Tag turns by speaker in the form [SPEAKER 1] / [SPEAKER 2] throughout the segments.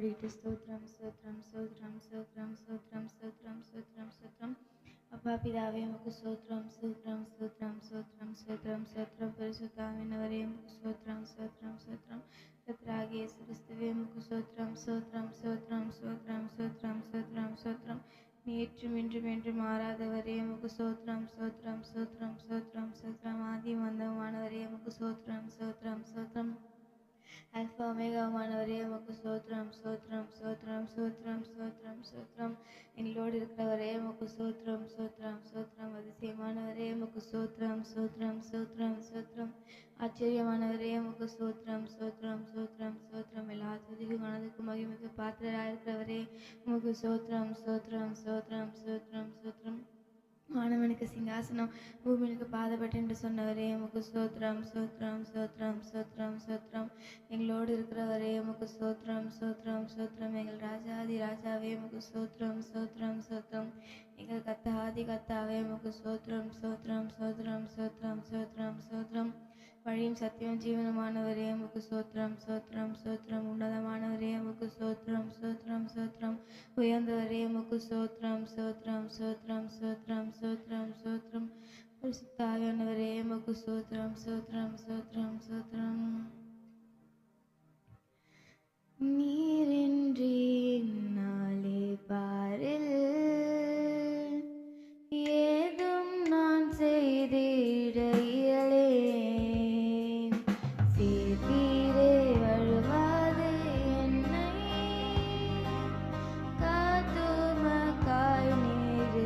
[SPEAKER 1] சொல்லிட்டு ஸ்தோத்திரம் ஸ்தோத்திரம் ஸ்தோத்திரம் ஸ்தோத்திரம் ஸ்தோத்திரம் ஸ்தோத்திரம் ஸ்தோத்திரம் ஸ்தோத்திரம். அப்பா பிதாவே உமக்கு ஸ்தோத்திரம் ஸ்தோத்திரம் ஸ்தோத்திரம் ஸ்தோத்திரம் ஸ்தோத்திரம் ஸ்தோத்திரம். பரிசுத்தாவினவரே உமக்கு ஸ்தோத்திரம் ஸ்தோத்திரம் ஸ்தோத்திரம். கர்த்தராகிய இயேசு கிறிஸ்துவே உமக்கு ஸ்தோத்திரம் ஸ்தோத்திரம் ஸ்தோத்திரம் ஸ்தோத்திரம் ஸ்தோத்திரம் ஸ்தோத்திரம் ஸ்தோத்திரம். நேற்றும் இன்றும் என்றும் மாறாதவரே உமக்கு ஸ்தோத்திரம் ஸ்தோத்திரம் ஸ்தோத்திரம் ஸ்தோத்திரம் ஸ்தோத்திரம். ஆதி மந்தமானவரே உமக்கு ஸ்தோத்திரம் ஸ்தோத்திரம் ஸ்தோத்திரம். அல்ஃபா ஒமேகாவானவரே உமக்கு ஸ்தோத்திரம் ஸ்தோத்திரம் ஸ்தோத்திரம் ஸ்தோத்திரம் ஸ்தோத்திரம் ஸ்தோத்திரம். எங்களோடு இருக்கிறவரே உமக்கு ஸ்தோத்திரம் ஸ்தோத்திரம் ஸ்தோத்திரம். அதிசயமானவரே உமக்கு ஸ்தோத்திரம் ஸ்தோத்திரம் ஸ்தோத்திரம் ஸ்தோத்திரம். ஆச்சரியமானவரே உமக்கு ஸ்தோத்திரம் ஸ்தோத்திரம் ஸ்தோத்திரம் ஸ்தோத்திரம். எல்லா துதிக்கும் கனதுக்கும் மகிமைக்கு பாத்திரராயிருக்கிறவரே உமக்கு ஸ்தோத்திரம் ஸ்தோத்திரம் ஸ்தோத்திரம் ஸ்தோத்திரம் ஸ்தோத்திரம். வானவனுக்கு சிங்காசனம் பூமிக்கு பாதப்பட்டு என்று சொன்னவரே உமக்கு ஸ்தோத்திரம் ஸ்தோத்திரம் ஸ்தோத்திரம் ஸ்தோத்திரம் ஸ்தோத்திரம். எங்களோடு இருக்கிறவரே உமக்கு ஸ்தோத்திரம் ஸ்தோத்திரம் ஸ்தோத்திரம். எங்கள் ராஜாதி ராஜாவே உமக்கு ஸ்தோத்திரம் ஸ்தோத்திரம் ஸ்தோத்திரம். எங்கள் கத்தாதி கத்தாவே உமக்கு ஸ்தோத்திரம் ஸ்தோத்திரம் ஸ்தோத்திரம் ஸ்தோத்திரம் ஸ்தோத்திரம் ஸ்தோத்திரம். வழியும் சத்தியம் ஜீவனமானவரே உமக்கு ஸ்தோத்திரம் ஸ்தோத்திரம் ஸ்தோத்திரம். உன்னதமானவரே உமக்கு ஸ்தோத்திரம் ஸ்தோத்திரம் ஸ்தோத்திரம். உயர்ந்தவரே உமக்கு ஸ்தோத்திரம் ஸ்தோத்திரம் ஸ்தோத்திரம் ஸ்தோத்திரம் ஸ்தோத்திரம் ஸ்தோத்திரம். பரிசுத்த ஆவியானவரே உமக்கு ஸ்தோத்திரம் ஸ்தோத்திரம் ஸ்தோத்திரம் ஸ்தோத்திரம். நீரின்றி நாளே பாரில் ஏதும் நான் செய்திட இயலேன். சேர்த்தீரே வழுவாது என்னை காத்துமக்காய் நீர்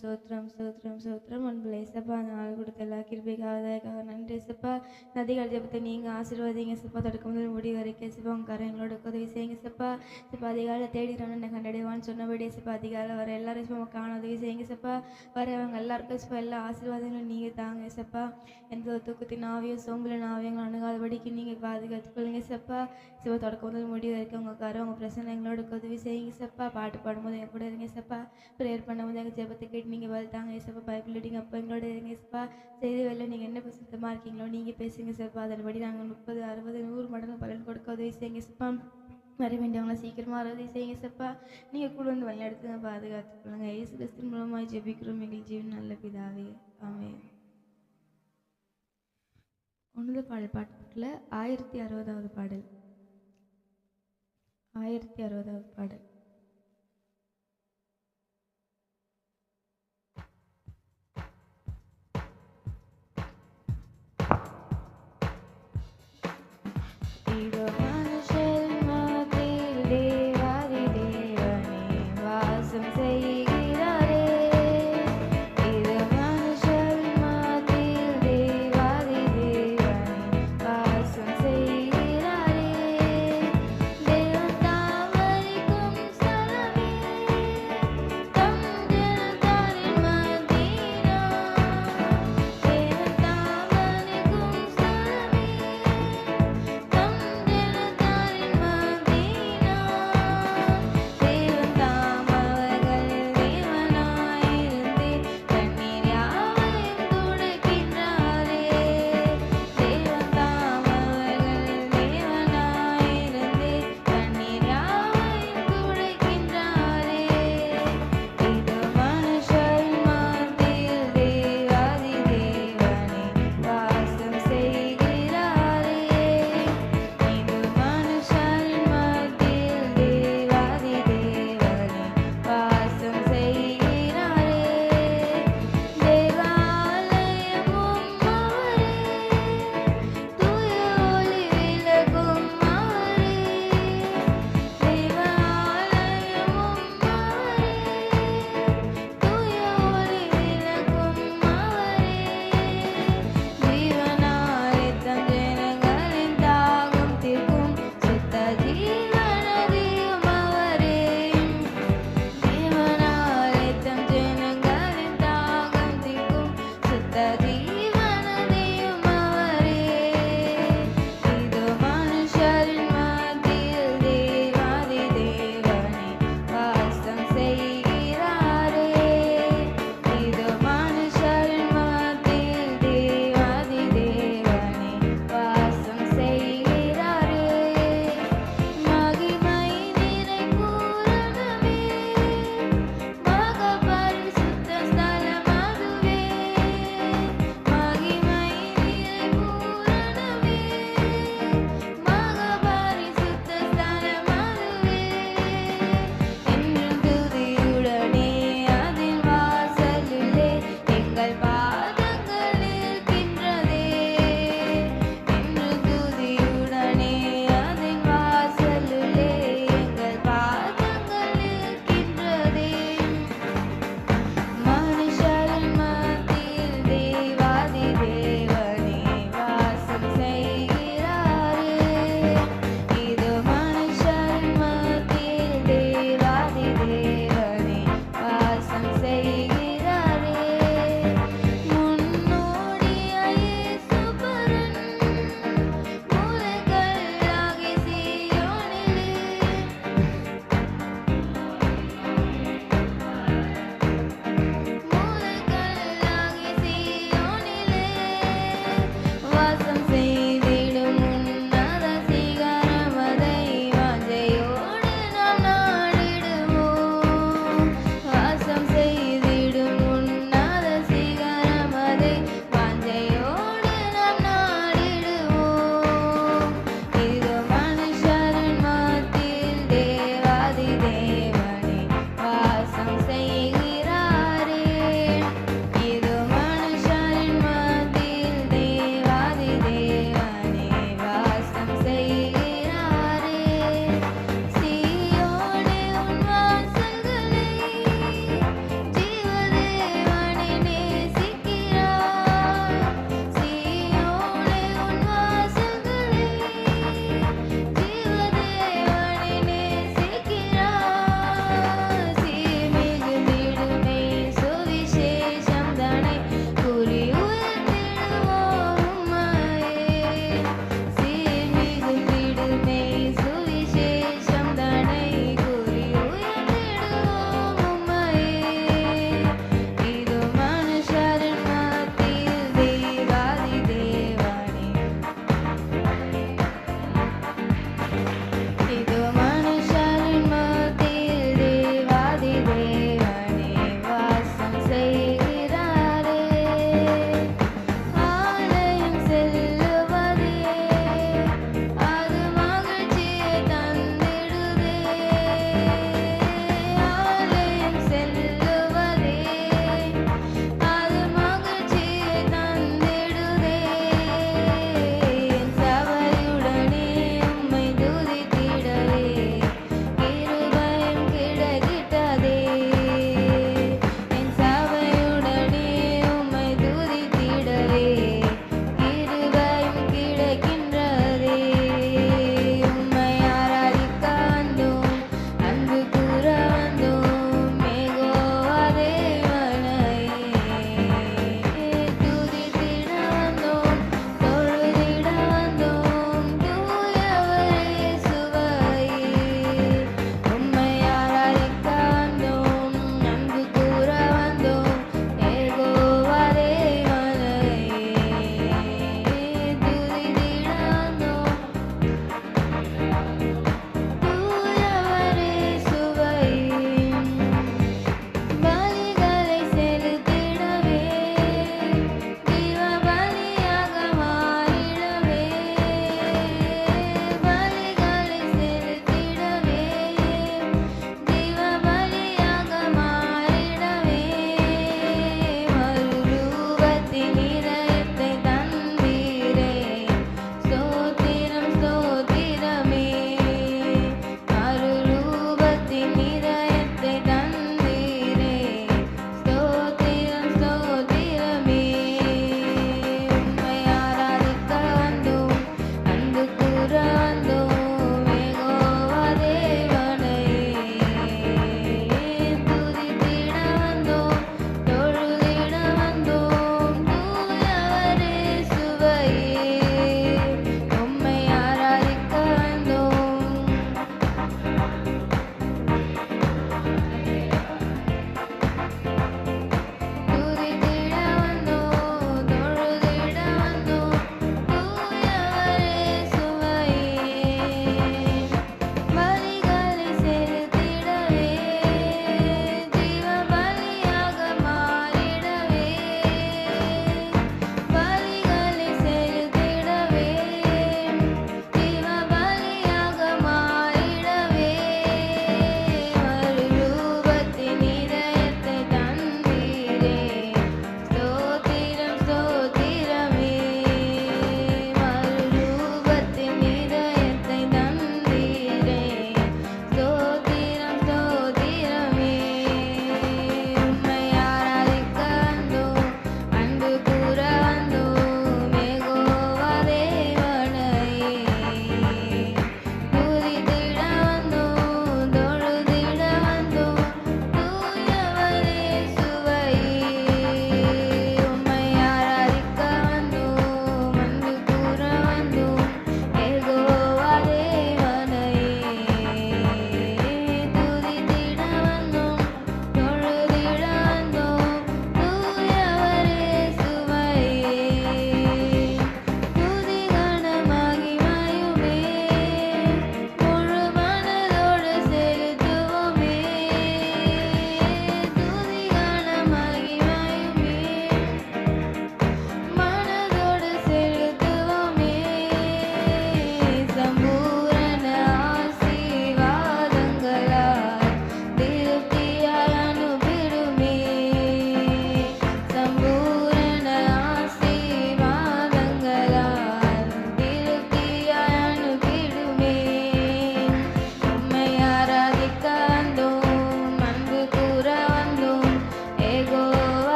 [SPEAKER 1] சோத்ரம் சோத்ரம் சோத்ரம். அன்புள்ள ஏசப்பா, அந்த நாள் கொடுத்த எல்லா கிருபைக்காக நன்றி ஏசப்பா. நதிகள் ஜெபத்தை நீங்கள் ஆசீர்வாதிங்க ஏசப்பா. தொடக்கம் முதல் முடிவு வரைக்கும் ஏசப்பா உங்கள் கரங்களோட உதவி செய்யுங்க ஏசப்பா. ஏசப்பா அதிகாலை தேடிக்கிறவன் என்ன கண்டடைவான்னு சொன்னபடி ஏசப்பா அதிகாலை வர எல்லாரும் ஏசப்பா காண உதவி செய்யுங்க ஏசப்பா. வரவங்க எல்லாருக்கும் ஏசப்பா எல்லா ஆசீர்வாதங்களும் நீங்கள் தாங்க ஏசப்பா. எந்த ஒரு தூக்கத்தின் ஆவியும் சோம்பலின் ஆவியங்களும் அணுகாதபடிக்கு நீங்கள் பாதுகாத்துக்கொள்ளுங்க ஏசப்பா. ஏசப்பா தொடக்கம் முதல் முடிவு வரைக்கும் உங்கள் கரம் உங்கள் பிரச்சனை எங்களோட உதவி செய்யுங்க ஏசப்பா. பாட்டு பாடும்போது எங்கள் கூட இருங்க ஏசப்பா. ப்ரேயர் பண்ணும்போது எங்கள் ஜெபத்தை கேட்டு நீங்கள் வளர்த்தாங்க ஏசப்பா. பைபிள் ரீடிங் அப்போ எங்களோட இருங்க ஏசப்பா. செய்தி வேலை நீங்கள் என்ன சுத்தமாக இருக்கீங்களோ நீங்கள் பேசுங்க ஏசப்பா. அதன்படி நாங்கள் 30, 60, 100 மடங்கு பலன் கொடுக்க உதவி செய்யுங்க ஏசப்பா. வர வேண்டியவங்கள சீக்கிரமாக உதவி செய்யுங்க ஏசப்பா. நீங்கள் கூட வந்து வழிநடத்துங்க, பாதுகாத்துக்கொள்ளுங்க. இயேசு கிறிஸ்துவின் மூலமாக ஜெபிக்கிறோம் எங்கள் ஜீவன் நல்ல பிதாவே, ஆமென். உன்னத பாடல் பாட்டுல 1060வது பாடல். 1060வது பாடல்.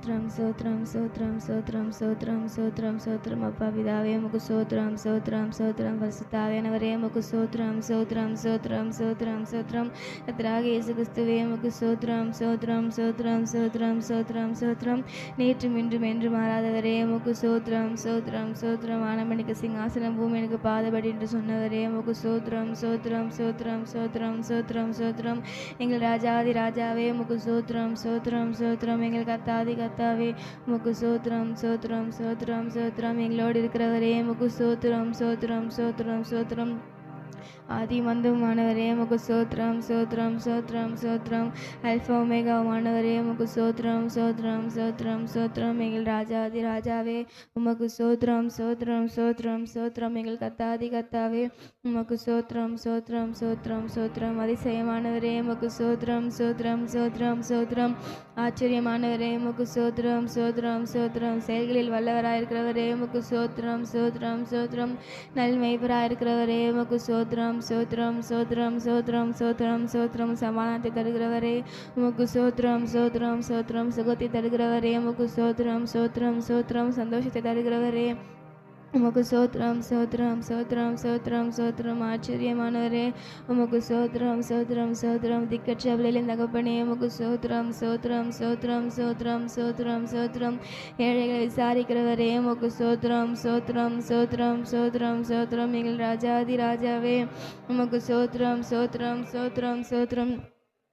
[SPEAKER 1] சோத்ரம் சோத்ரம் சோத்ரம் சோத்ரம் சோத்ரம் சோத்ரம் அப்பா பிதாவே உமக்கு சோத்ரம் சோத்ரம் சோத்ரம் பரிசுத்தாவியானவரே உமக்கு சோத்ரம் சோத்ரம் சோத்ரம் சோத்ரம் சோத்ரம் கர்த்தராகிய இயேசு கிறிஸ்துவே உமக்கு சோத்ரம் சோத்ரம் சோத்ரம் சோத்ரம் சோத்ரம் சோத்ரம் நேற்றும் இன்றும் என்று மாறாதவரே உமக்கு சோத்ரம் சோத்ரம் சோத்ரம் வானமணிக்கு சிங்காசனம் பூமிக்கு பாதபடி என்று சொன்னவரே உமக்கு சோத்ரம் சோத்ரம் சோத்ரம் சோத்ரம் சோத்ரம் சோத்ரம் எங்கள் ராஜாதி ராஜாவே உமக்கு சோத்ரம் சோத்ரம் சோத்ரம் எங்கள் கர்த்தாதி கர்த்தாவே உமக்கு சோத்ரம் சோத்ரம் சோத்ரம் சோத்ரம் எங்களோடு இருக்கிறவரே உமக்கு சோத்ரம் சோத்ரம் சோத்ரம் சோத்ரம் ஆதி மந்தமானவரே உமக்கு சோத்ரம் சோத்ரம் சோத்ரம் சோத்ரம் அல்ஃபா ஒமேகாவானவரே உமக்கு சோத்ரம் சோத்ரம் சோத்ரம் சோத்ரம் எங்கள் ராஜாதி ராஜாவே உமக்கு சோத்ரம் சோத்ரம் சோத்ரம் சோத்ரம் எங்கள் கர்த்தாதி கர்த்தாவே உமக்கு சோத்ரம் சோத்ரம் சோத்ரம் சோத்ரம் அதிசயமானவரே உமக்கு சோத்ரம் சோத்ரம் சோத்ரம் சோத்ரம் ஆச்சரியமானவரே உமக்கு சோத்ரம் சோத்ரம் சோத்ரம் செயல்களில் வல்லவராயிருக்கிறவரே உமக்கு சோத்ரம் சோத்ரம் சோத்ரம் நல்மைபராயிருக்கிறவரே உமக்கு சோத்ரம் சோத்ரம் சோத்ரம் சோத்ரம் சோத்ரம் சோத்ரம் சமாதானத்தை தருகிறவரே உமக்கு சோத்ரம் சோத்ரம் சோத்ரம் சுகத்தை தருகிறவரே உமக்கு சோத்ரம் சோத்ரம் சோத்ரம் சந்தோஷத்தை தருகிறவரே உமக்கு சோத்ரம் சோத்ரம் சோத்ரம் சோத்ரம் சோத்ரம் ஆச்சரியமானவரே உமக்கு சோத்ரம் சோத்ரம் சோத்ரம் திக்கற்ற விலையில் தகப்பனே உமக்கு சோத்ரம் சோத்ரம் சோத்ரம் சோத்ரம் சோத்ரம் சோத்ரம் ஏழைகளை விசாரிக்கிறவரே உமக்கு சோத்ரம் சோத்ரம் சோத்ரம் சோத்ரம் சோத்ரம் எங்கள் ராஜாதி ராஜாவே உமக்கு சோத்ரம் சோத்ரம் சோத்ரம் சோத்ரம்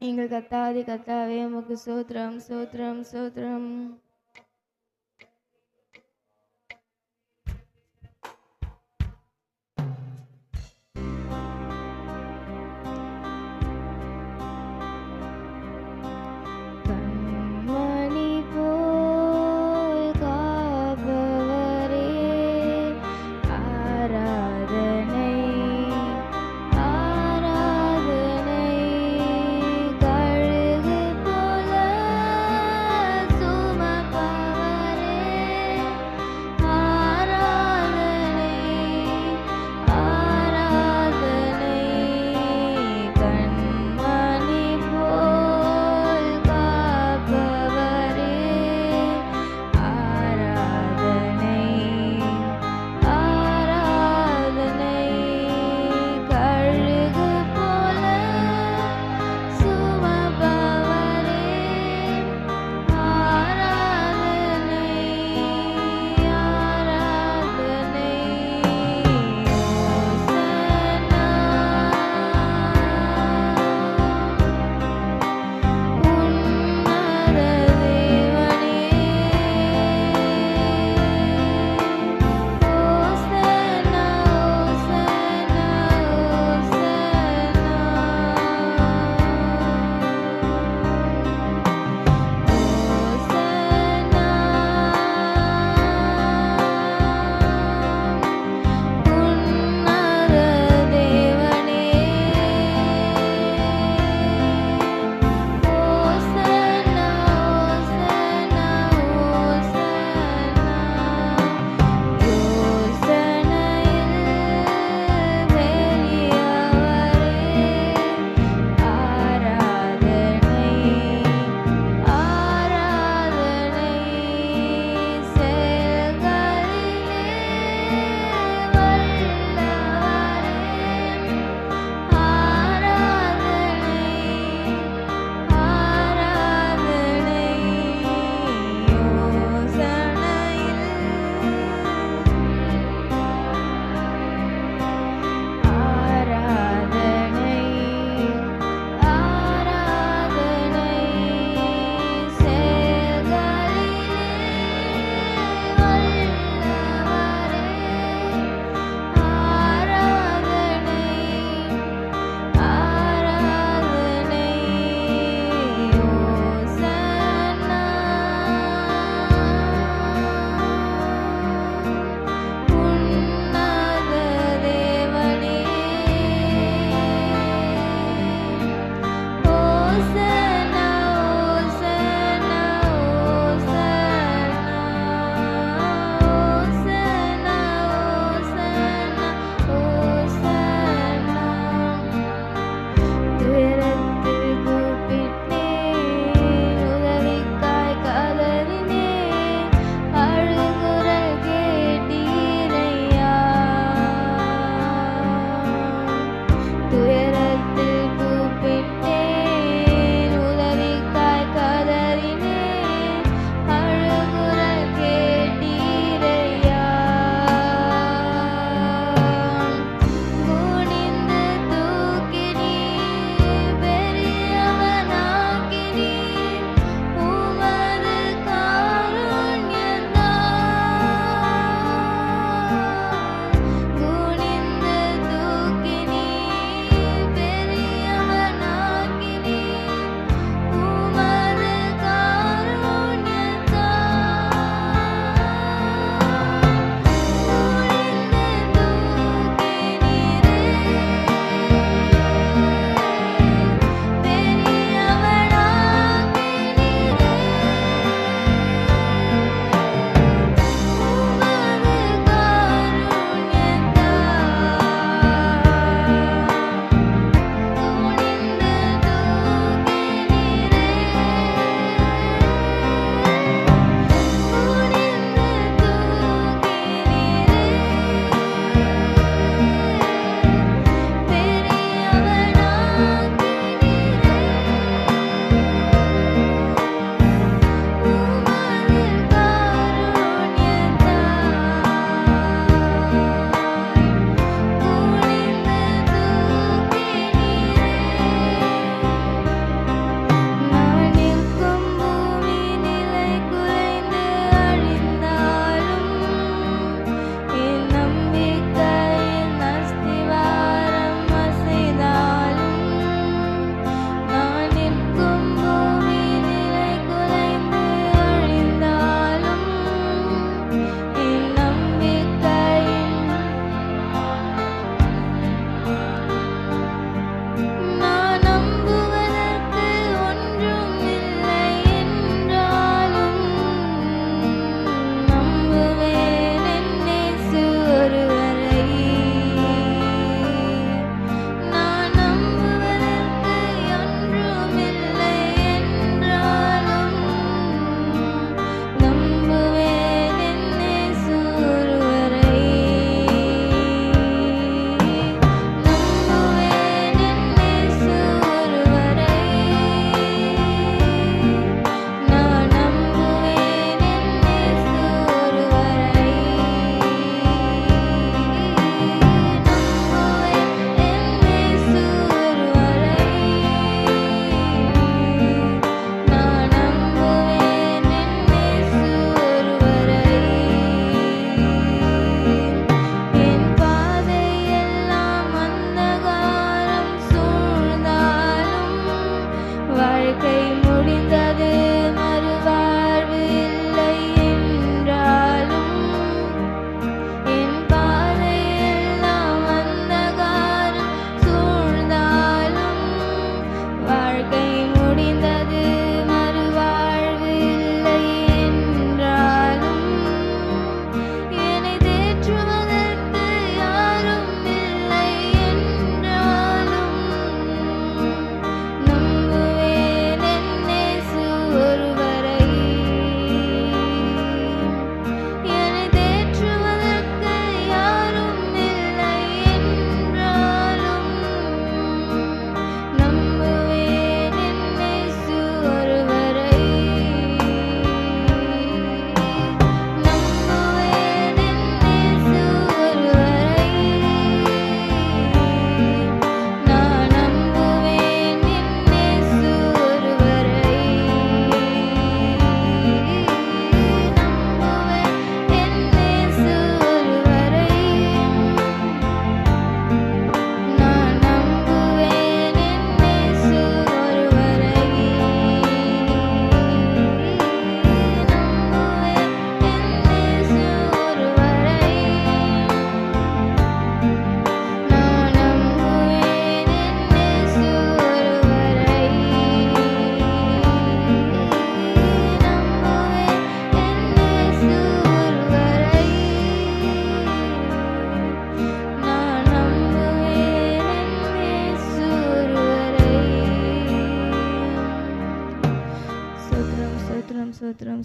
[SPEAKER 1] எங்கள் கர்த்தாதி கர்த்தாவே உமக்கு சோத்ரம் சோத்ரம் சோத்ரம்
[SPEAKER 2] சும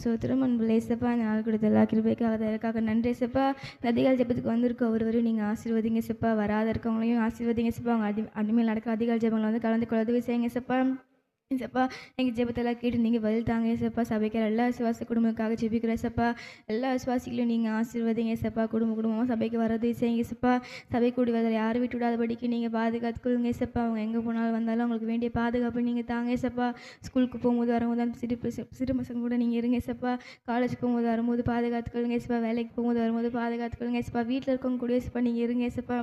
[SPEAKER 1] சோத்திரம் அன்புள்ள ஏசப்பா. இந்த நாள் கொடுத்த எல்லா கிருபைக்காக தயவுக்காக நன்றி ஏசப்பா. இந்த அதிகாலை ஜெபத்துக்கு வந்திருக்க ஒருவரையும் நீங்கள் ஆசீர்வதிங்க ஏசப்பா. வராத இருக்கவங்களையும் ஆசீர்வதிங்க ஏசப்பா. அவங்க அடிமையில் நடக்கிற அதிகாலை ஜெபங்களை வந்து கலந்து கொள்ள உதவி செய்யுங்க ஏசப்பா. ஏசப்பா எங்கள் ஜெபத்தெல்லாம் கேட்டு நீங்கள் பதில் தாங்க ஏசப்பா. சபைக்கிற எல்லா விசுவாச குடும்பத்துக்காக ஜெபிக்கிறோம் ஏசப்பா. எல்லா விசுவாசிகளையும் நீங்கள் ஆசீர்வதிங்க ஏசப்பா. குடும்பமாக சபைக்கு வரது செய்யுங்க ஏசப்பா. சபை கூடி வரதில் யாரும் விட்டு விடாதபடிக்கு நீங்கள் பாதுகாத்துக்கொள்ளுங்க ஏசப்பா. அவங்க எங்கே போனாலும் வந்தாலும் அவங்களுக்கு வேண்டிய பாதுகாப்பு நீங்கள் தாங்க ஏசப்பா. ஸ்கூலுக்கு போகும்போது வரும்போது அந்த சிறு பசங்க கூட நீங்கள் இருங்க ஏசப்பா. காலேஜுக்கு போகும்போது வரும்போது பாதுகாத்துக்கொள்ளுங்க ஏசப்பா. வேலைக்கு போகும்போது வரும்போது பாதுகாத்துக்கொள்ளுங்க ஏசப்பா. வீட்டில் இருக்கவங்க கூட ஏசப்பா நீங்கள் இருங்க ஏசப்பா.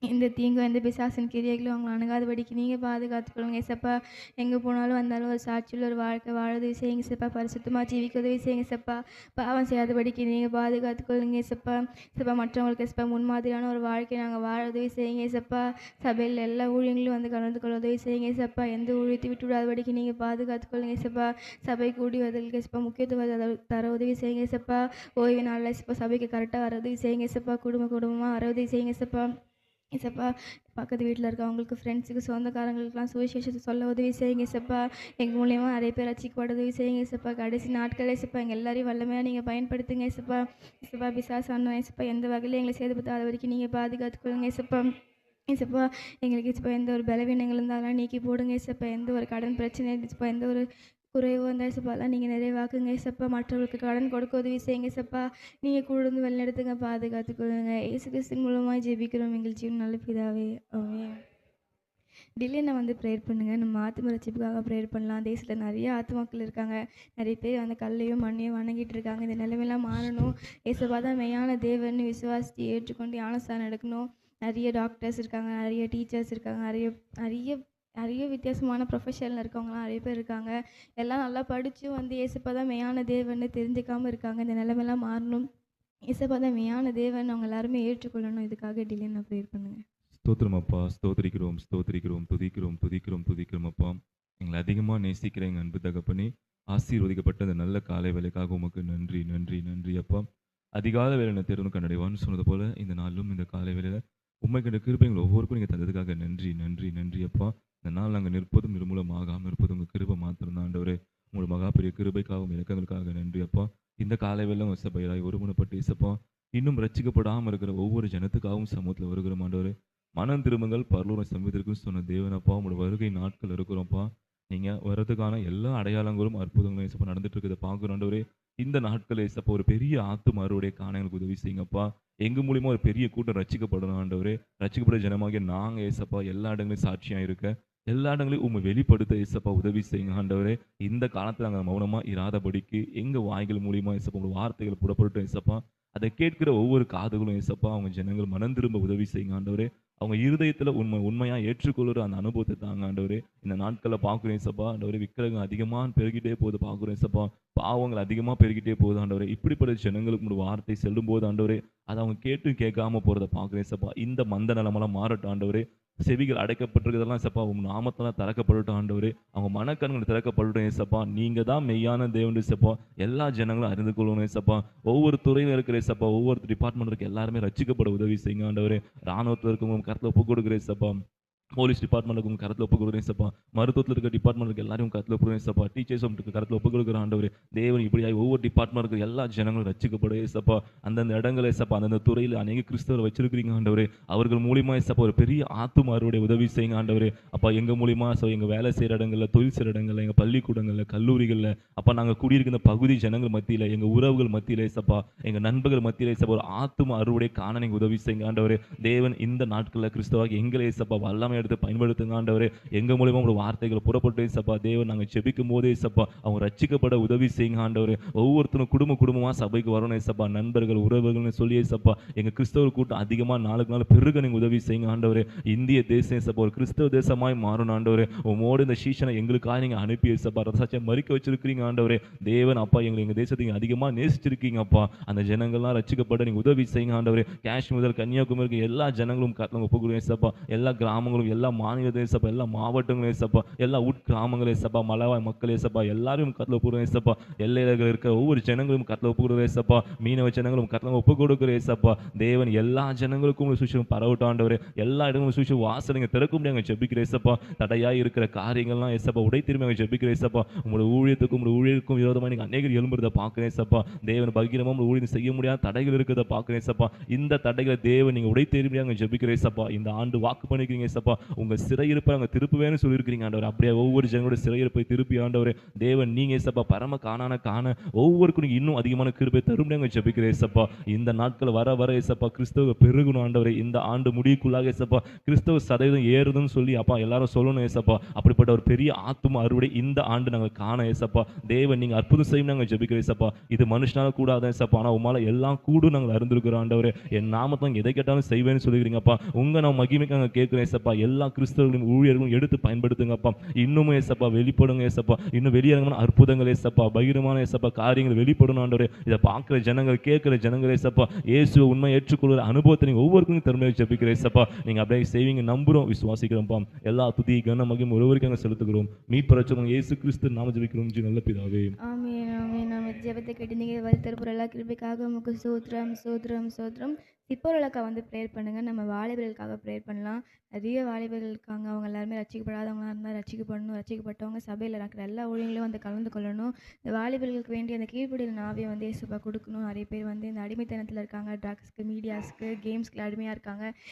[SPEAKER 1] எந்த தீங்கும் எந்த பிசாசின் கிரியைகளும் அவங்களை அணுகாதபடிக்கு நீங்கள் பாதுகாத்துக்கொள்ளுங்க ஏசப்பா. எங்கே போனாலும் வந்தாலும் ஒரு சாட்சியில் ஒரு வாழ்க்கை வாழ உதவி செய்யுங்க ஏசப்பா. பரிசுத்தமாக ஜீவிக்க உதவி செய்யுங்க ஏசப்பா. பாவம் செய்யாதபடிக்கு நீங்கள் பாதுகாத்துக்கொள்ளுங்க ஏசப்பா. ஏசப்பா மற்றவங்களுக்கு ஏசப்பா முன்மாதிரியான ஒரு வாழ்க்கையை நாங்கள் வாழ உதவி செய்யுங்க ஏசப்பா. சபையில் எல்லா ஊழியங்களும் வந்து கலந்து கொள்ள உதவி செய்யுங்க ஏசப்பா. எந்த ஊழியத்தை விட்டு விடாதபடிக்கு நீங்கள் பாதுகாத்துக்கொள்ளுங்க ஏசப்பா. சபை கூடி வருதலுக்கு ஏசப்பா முக்கியத்துவம் தர உதவி செய்யுங்க ஏசப்பா. ஓய்வு நாளில் ஏசப்பா சபைக்கு கரெக்டாக வர உதவி செய்யுங்க ஏசப்பா. குடும்பமாக வர உதவி செய்யுங்க ஏசப்பா. ஏசப்பா பக்கத்து வீட்டில் இருக்கவங்களுக்கு ஃப்ரெண்ட்ஸுக்கு சொந்தக்காரங்களுக்கெல்லாம் சுவிசேஷத்தை சொல்ல உதவி செய்யுங்க ஏசப்பா. எங்கள் மூலியமாக நிறைய பேர் ரட்சிக்கப்பட உதவி செய்யுங்க ஏசப்பா. கடைசி நாட்கள் ஏசப்பா எங்கள் எல்லாரையும் வல்லமையாக நீங்கள் பயன்படுத்துங்க ஏசப்பா. ஏசப்பா பிசாசான ஏசப்பா எந்த வகையில் எங்களை சேதப்படுத்தாத வரைக்கும் நீங்கள் பாதுகாத்துக்கொள்ளுங்க ஏசப்பா. ஏசப்பா எங்களுக்கு ஏசப்பா எந்த ஒரு பலவீனங்கள் இருந்தாலும் நீக்கி போடுங்க ஏசப்பா. எந்த ஒரு கடன் பிரச்சனை ஏசப்பா எந்த ஒரு குறைவோ அந்த ஏசப்பாலாம் நீங்கள் நிறைவாக்குங்க ஏசப்பா. மற்றவர்களுக்கு கடன் கொடுக்க உதவி செய்யுங்க ஏசப்பா. நீங்கள் கூட இருந்து வழிநடத்துங்க பாதுகாத்துக்கொள்ளுங்க. இயேசு கிறிஸ்துவின் மூலமாக ஜெபிக்கிறோம் எங்கள் ஜீவன் நல்ல பிதாவே ஆமென். டெய்லியும் வந்து ப்ரேயர் பண்ணுங்கள். நம்ம ஆத்ம ரட்சிப்புக்காக ப்ரேயர் பண்ணலாம். தேசத்தில் நிறைய ஆத்மாக்கள் இருக்காங்க. நிறைய பேர் வந்து கல்லையும் மண்ணையும் வணங்கிட்டு இருக்காங்க. இந்த நிலைமையெல்லாம் மாறணும். ஏசப்பா தான் மெய்யான தேவன் விசுவாசித்து ஏற்றுக்கொண்டு ஞானஸ்தானம் எடுக்கணும். நிறைய டாக்டர்ஸ் இருக்காங்க, நிறைய டீச்சர்ஸ் இருக்காங்க, நிறைய நிறைய நிறைய வித்தியாசமான ப்ரொஃபஷனில் இருக்கவங்களாம் நிறைய பேர் இருக்காங்க. எல்லாம் நல்லா படித்தும் வந்து ஏசப்பா தான் மெய்யான தேவன்னு தெரிஞ்சுக்காமல் இருக்காங்க. இந்த நிலைமையெல்லாம் மாறணும். ஏசப்பா தான் மெய்யான தேவன் அவங்க எல்லாருமே ஏற்றுக்கொள்ளணும். இதுக்காக டெய்லியும் நான் ப்ரேயர் பண்ணுங்கள்.
[SPEAKER 2] ஸ்தோத்திரம் அப்பா, ஸ்தோத்திரிக்கிறோம், ஸ்தோத்திரிக்கிறோம், துதிக்கிறோம், துதிக்கிறோம், துதிக்கிறோம் அப்பா. எங்களை அதிகமாக நேசிக்கிற எங்கள் அன்பு தகப்பனே, ஆசீர்வதிக்கப்பட்ட அந்த நல்ல காலை வேலைக்காக உமக்கு நன்றி, நன்றி, நன்றி அப்பா. அதிகாலை வேலை தேர்வு கண்டடைவான்னு சொன்னது போல இந்த நாளிலும் இந்த காலை வேலையில் உண்மை கண்ட கிருபை எங்கள் ஒவ்வொருக்கும் நீங்கள் தந்ததுக்காக நன்றி, நன்றி, நன்றி அப்பா. இந்த நாள் நாங்கள் நிற்பதும் நிர்மூலமாகாமல் இருப்பதும் உங்கள் கிருபை மாத்திரம் ஆண்டவரே. உங்கள் மகா பெரிய கிருபைக்காகவும் இலக்கங்களுக்காக நன்றி அப்பா. இந்த காலை வேலை வசப்பையாய் ஒருமுனைப்பட்டு இசப்பா இன்னும் ரட்சிக்கப்படாமல் இருக்கிற ஒவ்வொரு ஜனத்துக்காகவும் சமூகத்தில் வருகிற ஆண்டவரே. மனம் திரும்புங்கள் பரலோக சமீபத்திற்கும் சொன்ன தேவனப்பா. உங்களோட வருகை நாட்கள் இருக்கிறோம்ப்பா. நீங்கள் வர்றதுக்கான எல்லா அடையாளங்களும் அற்புதங்களும் ஏசப்பா நடந்துட்டு இருக்கிறத பார்க்குறோம் ஆண்டவரே. இந்த நாட்கள் ஏசப்பா ஒரு பெரிய ஆத்தும அறுவடை காண எங்களுக்கு உதவி செய்யுங்கப்பா. எங்கள் மூலியமாக ஒரு பெரிய கூட்டம் ரட்சிக்கப்படணும் ஆண்டவரே. ரட்சிக்கப்பட்ட ஜனமாகிய நாங்கள் ஏசப்பா எல்லா இடங்களையும் சாட்சியாக இருக்க எல்லா இடங்களையும் உண்மை வெளிப்படுத்த ஏசப்பா உதவி செய்யுங்க ஆண்டவரே. இந்த காலத்தில் நாங்கள் மௌனமாக இராதபடிக்கு எங்கள் வாய்கள் மூலியமாக ஏசப்பா உங்களோட வார்த்தைகள் புறப்பட்டு ஏசப்பா அதை கேட்கிற ஒவ்வொரு காதுகளும் ஏசப்பா அவங்க ஜனங்கள் மனம் திரும்ப உதவி செய்யுங்க ஆண்டவரே. அவங்க இருதயத்தில் உண்மையாக ஏற்றுக்கொள்கிற அந்த அனுபவத்தை தாங்க ஆண்டவரே. இந்த நாட்களில் பார்க்குறேன் ஏசப்பா ஆண்டவரே. விக்கிரகம் அதிகமாக பெருகிட்டே போகுது பார்க்குறேன் ஏசப்பா. பாவங்கள் அதிகமாக பெருகிட்டே போகுது ஆண்டவரே. இப்படிப்பட்ட ஜனங்களுக்கு ஒரு வார்த்தை செல்லும் போது ஆண்டவரே அதை அவங்க கேட்டும் கேட்காம போகிறத பார்க்குறேன் ஏசப்பா. இந்த மந்த நிலமெல்லாம் மாறட்டும் ஆண்டவரே. செவிகள் அடைக்கப்பட்டிருக்கிறதெல்லாம் ஏசப்பா உங்க நாமத்தால் திறக்கப்படட்டும் ஆண்டவரே. அவங்க மனக்கண்கள் திறக்கப்படட்டும் ஏசப்பா. நீங்க தான் மெய்யான தேவன் ஏசப்பா. எல்லா ஜனங்களும் அறிந்து கொள்ளணும் ஏசப்பா. ஒவ்வொரு துறையில் இருக்கிற ஏசப்பா ஒவ்வொரு டிபார்ட்மெண்ட் இருக்க எல்லாருமே ரட்சிக்கப்பட உதவி செய்யுங்க ஆண்டவரே. ராணுவத்தில் இருக்கவங்க கருத்தில் ஒப்பு கொடுக்குற ஏசப்பா. போலீஸ் டிபார்ட்மெண்ட்டுக்கு உங்கள் கருத்தில் ஒப்பு கொடுக்குறேன் ஏசப்பா. மருத்துவத்தில் இருக்க டிபார்ட்மெண்ட்டுக்கு எல்லாரும் கருத்தில் ஒப்பு கொடுக்குறேன் ஏசப்பா. டீச்சர்ஸ் கருத்தில் ஒப்பு கொடுக்குற ஆண்டவரே. தேவன் இப்படியாய் ஒவ்வொரு டிபார்ட்மெண்ட் இருக்கிற எல்லா ஜனங்களும் ரட்சிக்கப்பட ஏசப்பா. அந்தந்த இடங்கள் ஏசப்பா அந்தந்த துறையில் அநேக கிறிஸ்தவரை வச்சிருக்கிறீங்க ஆண்டவரே. அவர்கள் மூலியமா ஏசப்பா ஒரு பெரிய ஆத்தும அறுவடை உதவி செய்யுங்க ஆண்டவரே. அப்பா எங்கள் மூலியமா எங்கள் வேலை செய்கிற இடங்களில் தொழில் செய்கிற இடங்களில் எங்கள் பள்ளிக்கூடங்களில் கல்லூரிகளில் அப்பா நாங்கள் குடியிருக்கிற பகுதி ஜனங்கள் மத்தியில் எங்கள் உறவுகள் மத்தியில் ஏசப்பா எங்கள் நண்பர்கள் மத்தியில் ஏசப்பா ஒரு ஆத்தும அறுவடை காண நீங்கள் உதவி செய்யுங்க ஆண்டவரே. தேவன் இந்த நாட்களில் கிறிஸ்தவாக எங்களை ஏசப்பா வல்லமை எடுத்து பயன்படுத்துங்க ஆண்டவரே. எங்க மூலமா உங்க வார்த்தைகள் புறப்பட்டு ஏசப்பா தேவன் நாங்கள் ஜெபிக்கும் போதே ஏசப்பா அவங்க ரட்சிக்கப்பட உதவி செய்யுங்க ஆண்டவரே. ஒவ்வொருத்தரும் குடும்பமா சபைக்கு வரணும் ஏசப்பா. நண்பர்கள் உறவுகள்னு சொல்லி ஏசப்பா எங்க கிறிஸ்தவர் கூட்டம் அதிகமாக நாளுக்கு நாள் பெருக நீங்க உதவி செய்யுங்க ஆண்டவரே. இந்திய தேசம் ஏசப்பா ஒரு கிறிஸ்தவ தேசமாய் மாறணும் ஆண்டவரே. உமோடு இந்த சீசனை எங்களுக்காக நீங்க அனுப்பி ஏசப்பா ரசாட்சியை மறிக்க வச்சிருக்கிறீங்க ஆண்டவரே. தேவன் அப்பா எங்க தேசத்தை அதிகமாக நேசிச்சிருக்கீங்க அப்பா. அந்த ஜனங்கள்லாம் ரட்சிக்கப்பட நீங்க உதவி செய்யுங்க ஆண்டவரே. காஷ்மீர் முதல் கன்னியாகுமரி எல்லா ஜனங்களும் ஒப்புக்கொடுங்க ஏசப்பா. எல்லா கிராமங்களும் எல்லா மாநிலத்திலும் ஏசப்பா, எல்லா மாவட்டங்களும் ஏசப்பா, எல்லா உட்கிராமங்களும் ஏசப்பா, மலைவாழ் மக்கள் ஏசப்பா, எல்லாரையும் கர்த்தர் ஒப்புக்கொடுக்கிறோம் ஏசப்பா. எல்லையில இருக்கிற ஒவ்வொரு ஜனங்களும் கர்த்தர் ஒப்புக்கொடுக்கிறோம் ஏசப்பா. மீனவ ஜனங்களும் கர்த்தர் ஒப்புக்கொடுக்கிறோம் ஏசப்பா. தேவன் எல்லா ஜனங்களுக்கும் உங்க சுவிசேஷம் பரவட்டும் ஆண்டவரே. எல்லா இடங்களும் சுவிசேஷ வாசல் திறக்க முடியாங்க ஜெபிக்கிறேன் ஏசப்பா. தடையாய் இருக்கிற காரியங்கள்லாம் ஏசப்பா உடை திரும்பி ஜெபிக்கிறேன் ஏசப்பா. உங்களுடைய ஊழியருக்கும் விரோதமாக நீங்க அநேகர் எழும்புறதை பார்க்கிறேன் ஏசப்பா. தேவன் பகிரமா உங்க ஊழியம் செய்ய முடியாத தடைகள் இருக்கிறத பார்க்கிறேன் ஏசப்பா. இந்த தடைகளை தேவன் நீங்க உடை தெரியாங்க ஜெபிக்கிறேன் ஏசப்பா. இந்த ஆண்டு வாக்கு பண்ணிக்கிறீங்க ஏசப்பா. உங்க சிறையிருப்பை அங்க திருப்புவேன்னு சொல்லியிருக்கிறீங்க ஆண்டவர். அப்படியே ஒவ்வொரு ஜனங்களோட சிறையிருப்பை திருப்பி ஆண்டவரே தேவன் நீங்க ஏசப்பா பரம காண ஒவ்வொருக்கும் நீங்க இன்னும் அதிகமான கிருபை தரும்படியாக ஜெபிக்கிறேன் ஏசப்பா. இந்த நாட்கள் வர வர ஏசப்பா கிறிஸ்தவ பெருகணும் ஆண்டவரே. இந்த ஆண்டு முடிவுக்குள்ளாக ஏசப்பா கிறிஸ்தவ சதவீதம் ஏறுதுன்னு சொல்லி அப்பா எல்லாரும் சொல்லணும் ஏசப்பா. அப்படிப்பட்ட ஒரு பெரிய ஆத்தும அறுவடை இந்த ஆண்டு நாங்கள் காண ஏசப்பா. தேவன் நீங்க அற்புதம் செய்யும் நாங்கள் ஜெபிக்கிறோம் ஏசப்பா. இது மனுஷனால கூடாத ஏசப்பா, ஆனா உமால எல்லாம் கூடும் நாங்கள் அறிந்திருக்கிறோம் ஆண்டவரே. என் நாமத்தை எதை கேட்டாலும் செய்வேன்னு சொல்லிக்கிறீங்கப்பா. உங்க நான் மகிமைக்கு நாங்கள் கேட்கிறேன் ஏசப்பா. எல்லா கிறிஸ்தவர்களும் ஊழியர்களும் எடுத்து பயன்படுத்துங்கப்பா. இன்னும் ஏசப்பா வெளிப்படுங்க ஏசப்பா. இன்னும் வெளியரங்கமான அற்புதங்கள் ஏசப்பா, பகிரமான ஏசப்பா காரியங்கள் வெளிப்படணும் ஆண்டவரே. இதை பார்க்கிற ஜனங்கள், கேட்கிற ஜனங்கள் ஏசப்பா, இயேசுவை உண்மை ஏற்றுக்கொள்கிற அனுபவத்தை நீங்க ஒவ்வொருக்கும் திறமையாக ஜெபிக்கிறேன் ஏசப்பா. நீங்க அப்படியே செய்வீங்க நம்புறோம், விசுவாசிக்கிறோம்ப்பா. எல்லா துதி கன மகிமை ஒருவருக்கு நாங்கள் செலுத்துகிறோம். மீட்பரட்சகர் இயேசு கிறிஸ்து நாம ஜெபிக்கிறோம் நல்ல பிதாவே.
[SPEAKER 1] ஆமென் ஆமென். நம்ம ஜெபத்தை கேட்டு நீங்கள் வழித்தரப்புற எல்லா கிருபைக்காக உமக்கு ஸ்தோத்திரம் ஸ்தோத்திரம் ஸ்தோத்திரம். இப்போலக்கா வந்து ப்ரேயர் பண்ணுங்கள். நம்ம வாலிபர்களுக்காக ப்ரேயர் பண்ணலாம். நிறைய வாலிபர்கள் இருக்காங்க. அவங்க எல்லாருமே ரட்சிக்கப்படாதவங்களாக இருந்தால் ரட்சிக்கப்படணும். ரட்சிக்கப்பட்டவங்க சபையில் இருக்கிற எல்லா ஊழியர்களும் வந்து கலந்து கொள்ளணும். இந்த வாலிபர்களுக்கு வேண்டிய அந்த கீழ்ப்படிதல் ஆவியை வந்து இயேசுப்பா கொடுக்கணும். நிறைய பேர் வந்து இந்த அடிமைத்தனத்தில் இருக்காங்க. ட்ரக்ஸ்க்கு, மீடியாஸ்க்கு, கேம்ஸ்க்கு அடிமையாக இருக்காங்க.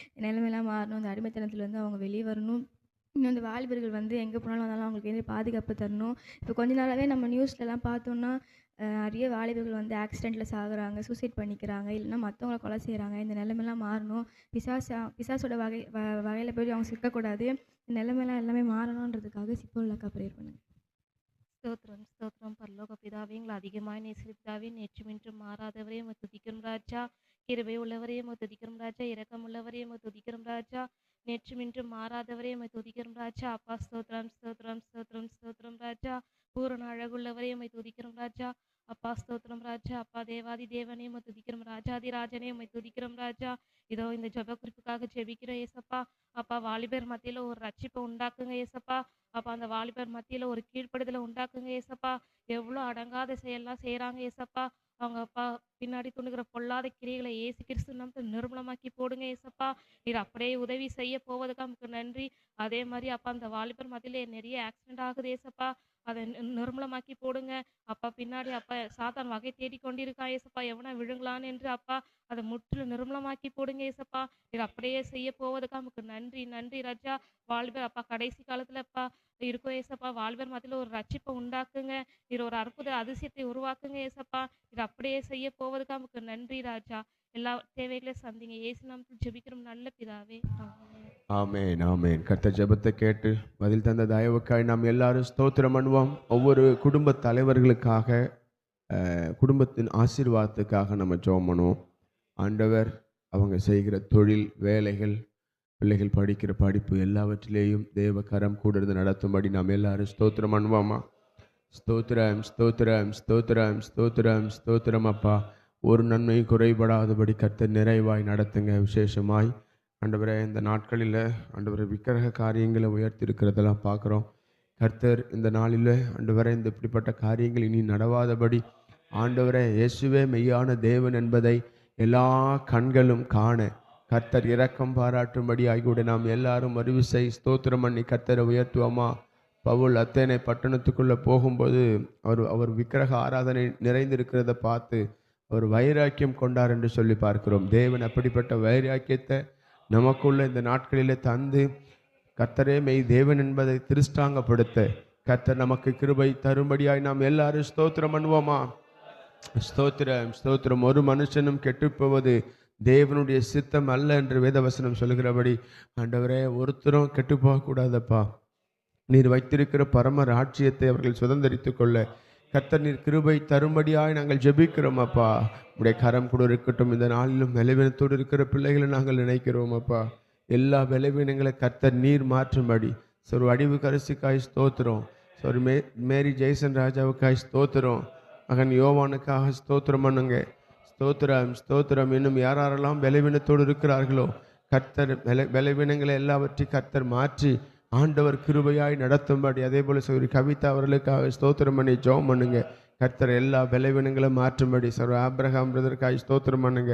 [SPEAKER 1] நிலைமையெல்லாம் மாறணும். இந்த அடிமைத்தனத்தில் வந்து அவங்க வெளியே வரணும். இன்னும் இந்த வாலிபர்கள் வந்து எங்கே போனாலும் வந்தாலும் அவங்களுக்கு வேண்டிய பாதுகாப்பு தரணும். இப்போ கொஞ்ச நாளாகவே நம்ம நியூஸ்லலாம் பார்த்தோன்னா நிறைய வாலிபர்கள் வந்து ஆக்சிடெண்ட்டில் சாகுறாங்க, சூசைட் பண்ணிக்கிறாங்க, இல்லைன்னா மற்றவங்கள கொலை செய்கிறாங்க. இந்த நிலைமைலாம் மாறணும். பிசாசோட வகையில் போய் அவங்க சிக்கக்கூடாது. இந்த நிலைமைலாம் எல்லாமே மாறணுன்றதுக்காக சிப்போலக்கா ப்ரேயர் பண்ணுங்க.
[SPEAKER 3] ஸ்தோத்திரம் ஸ்தோத்திரம் பரலோக பிதாவே, எங்களை அதிகமாக நேசித்தாவே, நேற்றும் இன்றும் மாறாதவரே உம்மை துதிக்கிறோம் ராஜா. கிருபை உள்ளவரே உம்மை துதிக்கிறோம் ராஜா. இரக்கம் உள்ளவரே உம்மை துதிக்கிறோம் ராஜா. நேற்றும் இன்றும் மாறாதவரே உம்மை துதிக்கிறோம் ராஜா. அப்பா ஸ்தோத்திரம் ஸ்தோத்திரம் ஸ்தோத்திரம் ஸ்தோத்திரம் ராஜா. பூரண அழகுள்ளவரே உம்மை துதிக்கிறோம் ராஜா. அப்பா ஸ்தோத்திரம் ராஜா. அப்பா தேவாதி தேவனே உம்மை துதிக்கிறோம். ராஜாதி ராஜனே உம்மை துதிக்கிறோம் ராஜா. இதோ இந்த ஜெப குறிப்புக்காக ஜெபிக்கிறோம் ஏசப்பா. அப்பா வாலிபர் மத்தியில் ஒரு ரட்சிப்பை உண்டாக்குங்க ஏசப்பா. அப்பா அந்த வாலிபர் மத்தியில் ஒரு கீழ்ப்படுதலை உண்டாக்குங்க ஏசப்பா. எவ்வளோ அடங்காத செயல்லாம் செய்கிறாங்க ஏசப்பா. அவங்க அப்பா பின்னாடி துணுகிற பொல்லாத கிரியைகளை இயேசு கிறிஸ்து நாமத்தில் நிர்மூலமாக்கி போடுங்க ஏசப்பா. நீர் அப்படியே உதவி செய்ய போவதுக்கு நமக்கு நன்றி. அதே மாதிரி அப்பா அந்த வாலிபர் மத்தியில் நிறைய ஆக்சிடென்ட் ஆகுது ஏசப்பா. அதை நிர்மூலமாக்கி போடுங்க அப்பா. பின்னாடி அப்பா சாத்தான் வகை தேடி கொண்டிருக்கான் ஏசப்பா, எவனா விழுங்கலான்னு என்று அப்பா. அதை முற்றிலும் நிர்மூலமாக்கி போடுங்க ஏசப்பா. இது அப்படியே செய்ய போவதுக்கு நமக்கு நன்றி நன்றி ராஜா. வாலிபர் அப்பா கடைசி காலத்துல அப்பா இருக்கோ ஏசப்பா. வாலிபர் மத்தியில் ஒரு ரட்சிப்பை உண்டாக்குங்க. இது ஒரு அற்புத அதிசயத்தை உருவாக்குங்க ஏசப்பா. இது அப்படியே செய்ய போவதுக்கு நமக்கு நன்றி ராஜா. எல்லா தேவைகளையும் சந்திங்க. இயேசு நாமத்தில் ஜெபிக்கிறோம் நல்ல பிதாவே. ஆமென்.
[SPEAKER 4] ஆமென் ஆமென். கர்த்தர் ஜெபத்தை கேட்டு பதில் தந்த தயவுக்காய் நாம் எல்லாரும் ஸ்தோத்திரம் பண்ணுவோம். ஒவ்வொரு குடும்ப தலைவர்களுக்காக, குடும்பத்தின் ஆசீர்வாதத்துக்காக நம்ம ஜெபம் பண்ணுவோம். ஆண்டவர் அவங்க செய்கிற தொழில், வேலைகள், பிள்ளைகள் படிக்கிற படிப்பு எல்லாவற்றிலேயும் தேவ கரம் கூட இருந்து நடத்தும்படி நாம் எல்லாரும் ஸ்தோத்திரம் பண்ணுவோமா. ஸ்தோத்திரம் ஸ்தோத்திரம் ஸ்தோத்திரம் ஸ்தோத்திரம் ஸ்தோத்திரம் அப்பா. ஒரு நன்மையும் குறைபடாதபடி கர்த்தர் நிறைவாய் நடத்துங்க. விசேஷமாய் ஆண்டவரே இந்த நாட்களில் ஆண்டவரை விக்கிரக காரியங்களை உயர்த்தி இருக்கிறதெல்லாம் பார்க்குறோம். கர்த்தர் இந்த நாளில் ஆண்டவரே இந்த இப்படிப்பட்ட காரியங்கள் இனி நடவாதபடி ஆண்டவரே இயேசுவே மெய்யான தேவன் என்பதை எல்லா கண்களும் காண கர்த்தர் இரக்கம் பாராட்டும்படி ஆகிக்கூட நாம் எல்லாரும் மறுவிசை ஸ்தோத்திரம் பண்ணி கர்த்தரை உயர்த்துவோமா. பவுல் அத்தேனை பட்டணத்துக்குள்ளே போகும்போது அவர் விக்கிரக ஆராதனை நிறைந்திருக்கிறத பார்த்து அவர் வைராக்கியம் கொண்டார் என்று சொல்லி பார்க்கிறோம். தேவன் அப்படிப்பட்ட வைராக்கியத்தை நமக்குள்ள இந்த நாட்களிலே தந்து கர்த்தரே மெய் தேவன் என்பதை திருஷ்டாங்கப்படுத்த கர்த்தர் நமக்கு கிருபை தரும்படியாய் நாம் எல்லாரும் ஸ்தோத்திரம் பண்ணுவோமா. ஸ்தோத்திரம் ஸ்தோத்திரம். ஒரு மனுஷனும் கெட்டுப்போவது தேவனுடைய சித்தம் அல்ல என்று வேதவசனம் சொல்கிறபடி ஆண்டவரே ஒருத்தரும் கெட்டு போகக்கூடாதப்பா. நீர் வைத்திருக்கிற பரம ராஜ்யத்தை அவர்கள் சுதந்திரித்து கொள்ள கர்த்தர் நீர் கிருபை தரும்படியாய் நாங்கள் ஜெபிக்கிறோம் அப்பா. உடைய கரம் கூட இருக்கட்டும். இந்த நாளிலும் பலவீனத்தோடு இருக்கிற பிள்ளைகளை நாங்கள் நினைக்கிறோம் அப்பா. எல்லா பலவீனங்களை கர்த்தர் நீர் மாற்றும்படி ஒரு வடிவு கரிசிக்காய் ஸ்தோத்திரம். ஒரு மேரி ஜெய்சன் ராஜாவுக்காய் ஸ்தோத்திரம். மகன் யோவானுக்காக ஸ்தோத்திரம் பண்ணுங்க. ஸ்தோத்திரம் ஸ்தோத்திரம். இன்னும் யாரெல்லாம் பலவீனத்தோடு இருக்கிறார்களோ கர்த்தர் பலவீனங்களை எல்லாவற்றையும் கர்த்தர் மாற்றி ஆண்டவர் கிருபையாய் நடத்தும்படி, அதே போல சகோதரி கவிதா அவர்களுக்காக ஸ்தோத்திரம் பண்ணி ஜெபம் பண்ணுங்க. கர்த்தர் எல்லா பலவீனங்களும் மாற்றும்படி. சகோதரர் ஆபிரகாம் பிரதருக்காய் ஸ்தோத்திரம் பண்ணுங்க.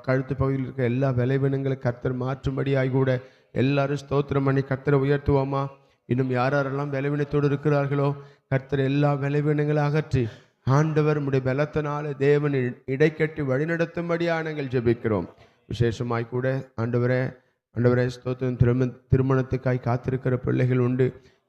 [SPEAKER 4] கழுத்து பகுதியில் இருக்க எல்லா பலவீனங்களை கர்த்தர் மாற்றும்படியாய் கூட எல்லாரும் ஸ்தோத்திரம் பண்ணி கர்த்தரை உயர்த்துவோமா? இன்னும் யாரெல்லாம் பலவீனத்தோடு இருக்கிறார்களோ கர்த்தர் எல்லா பலவீனங்களை அகற்றி ஆண்டவர் உடைய பலத்தினால தேவன் இடைக்கட்டி வழிநடத்தும்படியா நாங்கள் ஜெபிக்கிறோம். விசேஷமாய் கூட ஆண்டவரே ஸ்தோத்திரம், திருமணத்துக்காய் காத்திருக்கிற பிள்ளைகள் உண்டு,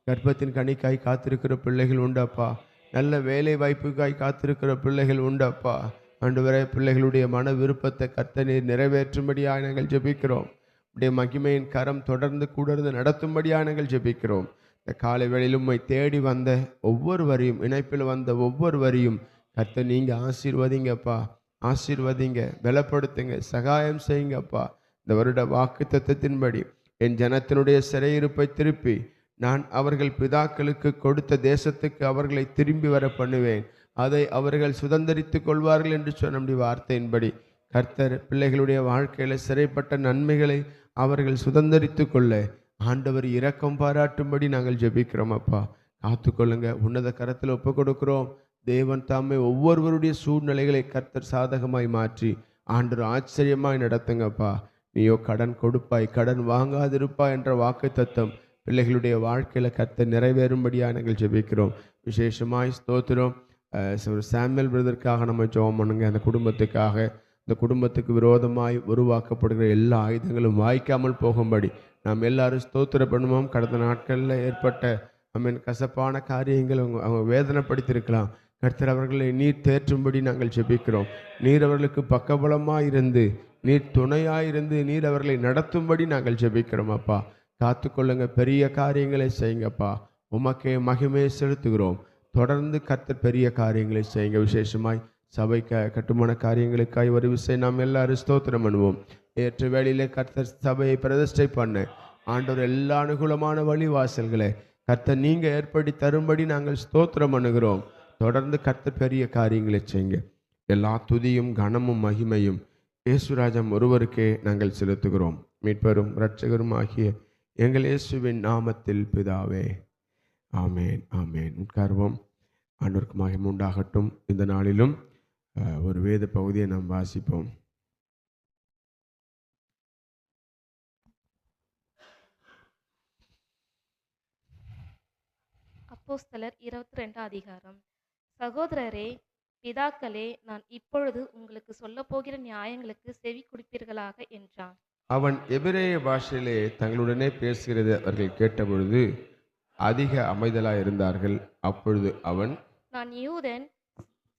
[SPEAKER 4] கர்ப்பத்தின் கனிக்காய் காத்திருக்கிற பிள்ளைகள் உண்டு அப்பா, நல்ல வேலை வாய்ப்புக்காய் காத்திருக்கிற பிள்ளைகள் உண்டு அப்பா. ஆண்டவரே பிள்ளைகளுடைய மன விருப்பத்தை கர்த்தர் நீர் நிறைவேற்றும்படியாக நாங்கள் ஜெபிக்கிறோம். உடைய மகிமையின் கரம் தொடர்ந்து கூடர்ந்து நடத்தும்படியாக நாங்கள் ஜெபிக்கிறோம். இந்த காலை வேளையிலும் உம்மை தேடி வந்த ஒவ்வொருவரையும், இணைப்பில் வந்த ஒவ்வொருவரையும் கர்த்தர் நீங்கள் ஆசீர்வதிங்கப்பா, ஆசீர்வதிங்க, பலப்படுத்துங்க, சகாயம் செய்யுங்கப்பா. இந்த வருட வாக்கு தத்தத்தின்படி என் ஜனத்தினுடைய சிறையிருப்பை திருப்பி நான் அவர்கள் பிதாக்களுக்கு கொடுத்த தேசத்துக்கு அவர்களை திரும்பி வர பண்ணுவேன், அதை அவர்கள் சுதந்தரித்து கொள்வார்கள் என்று சொன்ன நம்முடைய வார்த்தையின்படி கர்த்தர் பிள்ளைகளுடைய வாழ்க்கையில் சிறைப்பட்ட நன்மைகளை அவர்கள் சுதந்தரித்து கொள்ள ஆண்டவர் இரக்கம் பாராட்டும்படி நாங்கள் ஜெபிக்கிறோம் அப்பா. காத்துக்கொள்ளுங்க, உன்னத கரத்தில் ஒப்பு கொடுக்கிறோம். தேவன் தாமே ஒவ்வொருவருடைய சூழ்நிலைகளை கர்த்தர் சாதகமாய் மாற்றி ஆண்டவர் ஆச்சரியமாய் நடத்துங்கப்பா. நீயோ கடன் கொடுப்பாய், கடன் வாங்காதிருப்பாய் என்ற வாக்கு தத்தம் பிள்ளைகளுடைய வாழ்க்கையில் கர்த்தர் நிறைவேறும்படியாக நாங்கள் ஜெபிக்கிறோம். விசேஷமாய் ஸ்தோத்திரம். சாமுவேல் பிரதருக்காக நம்ம ஜெபம் பண்ணுங்க. அந்த குடும்பத்துக்காக, இந்த குடும்பத்துக்கு விரோதமாய் உருவாக்கப்படுகிற எல்லா ஆயுதங்களும் வாய்க்காமல் போகும்படி நாம் எல்லாரும் ஸ்தோத்திர பண்ணுவோம். கடந்த நாட்களில் ஏற்பட்ட கசப்பான காரியங்கள் அவங்க வேதனைப்படுத்தியிருக்கலாம். கர்த்தர் அவர்களை நீர் தேற்றும்படி நாங்கள் ஜெபிக்கிறோம். நீர் அவர்களுக்கு பக்கபலமாக இருந்து, நீர் துணையாயிருந்து, நீர் அவர்களை நடத்தும்படி நாங்கள் ஜெபிக்கிறோம் அப்பா. காத்துக்கொள்ளுங்க, பெரிய காரியங்களை செய்யுங்கப்பா. உமக்கே மகிமையை செலுத்துகிறோம். தொடர்ந்து கர்த்தர் பெரிய காரியங்களை செய்யுங்க. விசேஷமாய் சபை கட்டுமான காரியங்களுக்காய் ஒரு விஷயம் நாம் எல்லாரும் ஸ்தோத்திரம் பண்ணுவோம். ஏற்ற வேளையிலே கர்த்தர் சபையை பிரதிஷ்டை பண்ண ஆண்டவர் எல்லா அனுகூலமான வழிவாசல்களை கர்த்தர் நீங்கள் ஏற்படுத்தி தரும்படி நாங்கள் ஸ்தோத்திரம் பண்ணுகிறோம். தொடர்ந்து கர்த்தர் பெரிய காரியங்களை செய்யுங்க. எல்லா துதியும் கனமும் மகிமையும் இயேசுராஜம் ஒருவருக்கே நாங்கள் செலுத்துகிறோம். மீட்பரும் இரட்சகரும் ஆகிய எங்கள் இயேசுவின் நாமத்தில் பிதாவே, ஆமேன், ஆமேன். உட்கார்வோம். ஆண்டவருக்கு மகிமை உண்டாகட்டும். இந்த நாளிலும் ஒரு வேத பகுதியை நாம் வாசிப்போம்.
[SPEAKER 3] அப்போஸ்தலர் 22 அதிகாரம். சகோதரரே, பிதாக்களே, நான் இப்பொழுது உங்களுக்கு சொல்ல போகிற நியாயங்களுக்கு செவி கொடுப்பீர்களாக என்றான்.
[SPEAKER 4] அவன் எபிரேய பாஷையிலே தங்களுடனே பேசுகிறது அவர்கள் கேட்டபொழுது அதிக அமைதலாய் இருந்தார்கள். அப்பொழுது அவன்,
[SPEAKER 3] நான் யூதன்,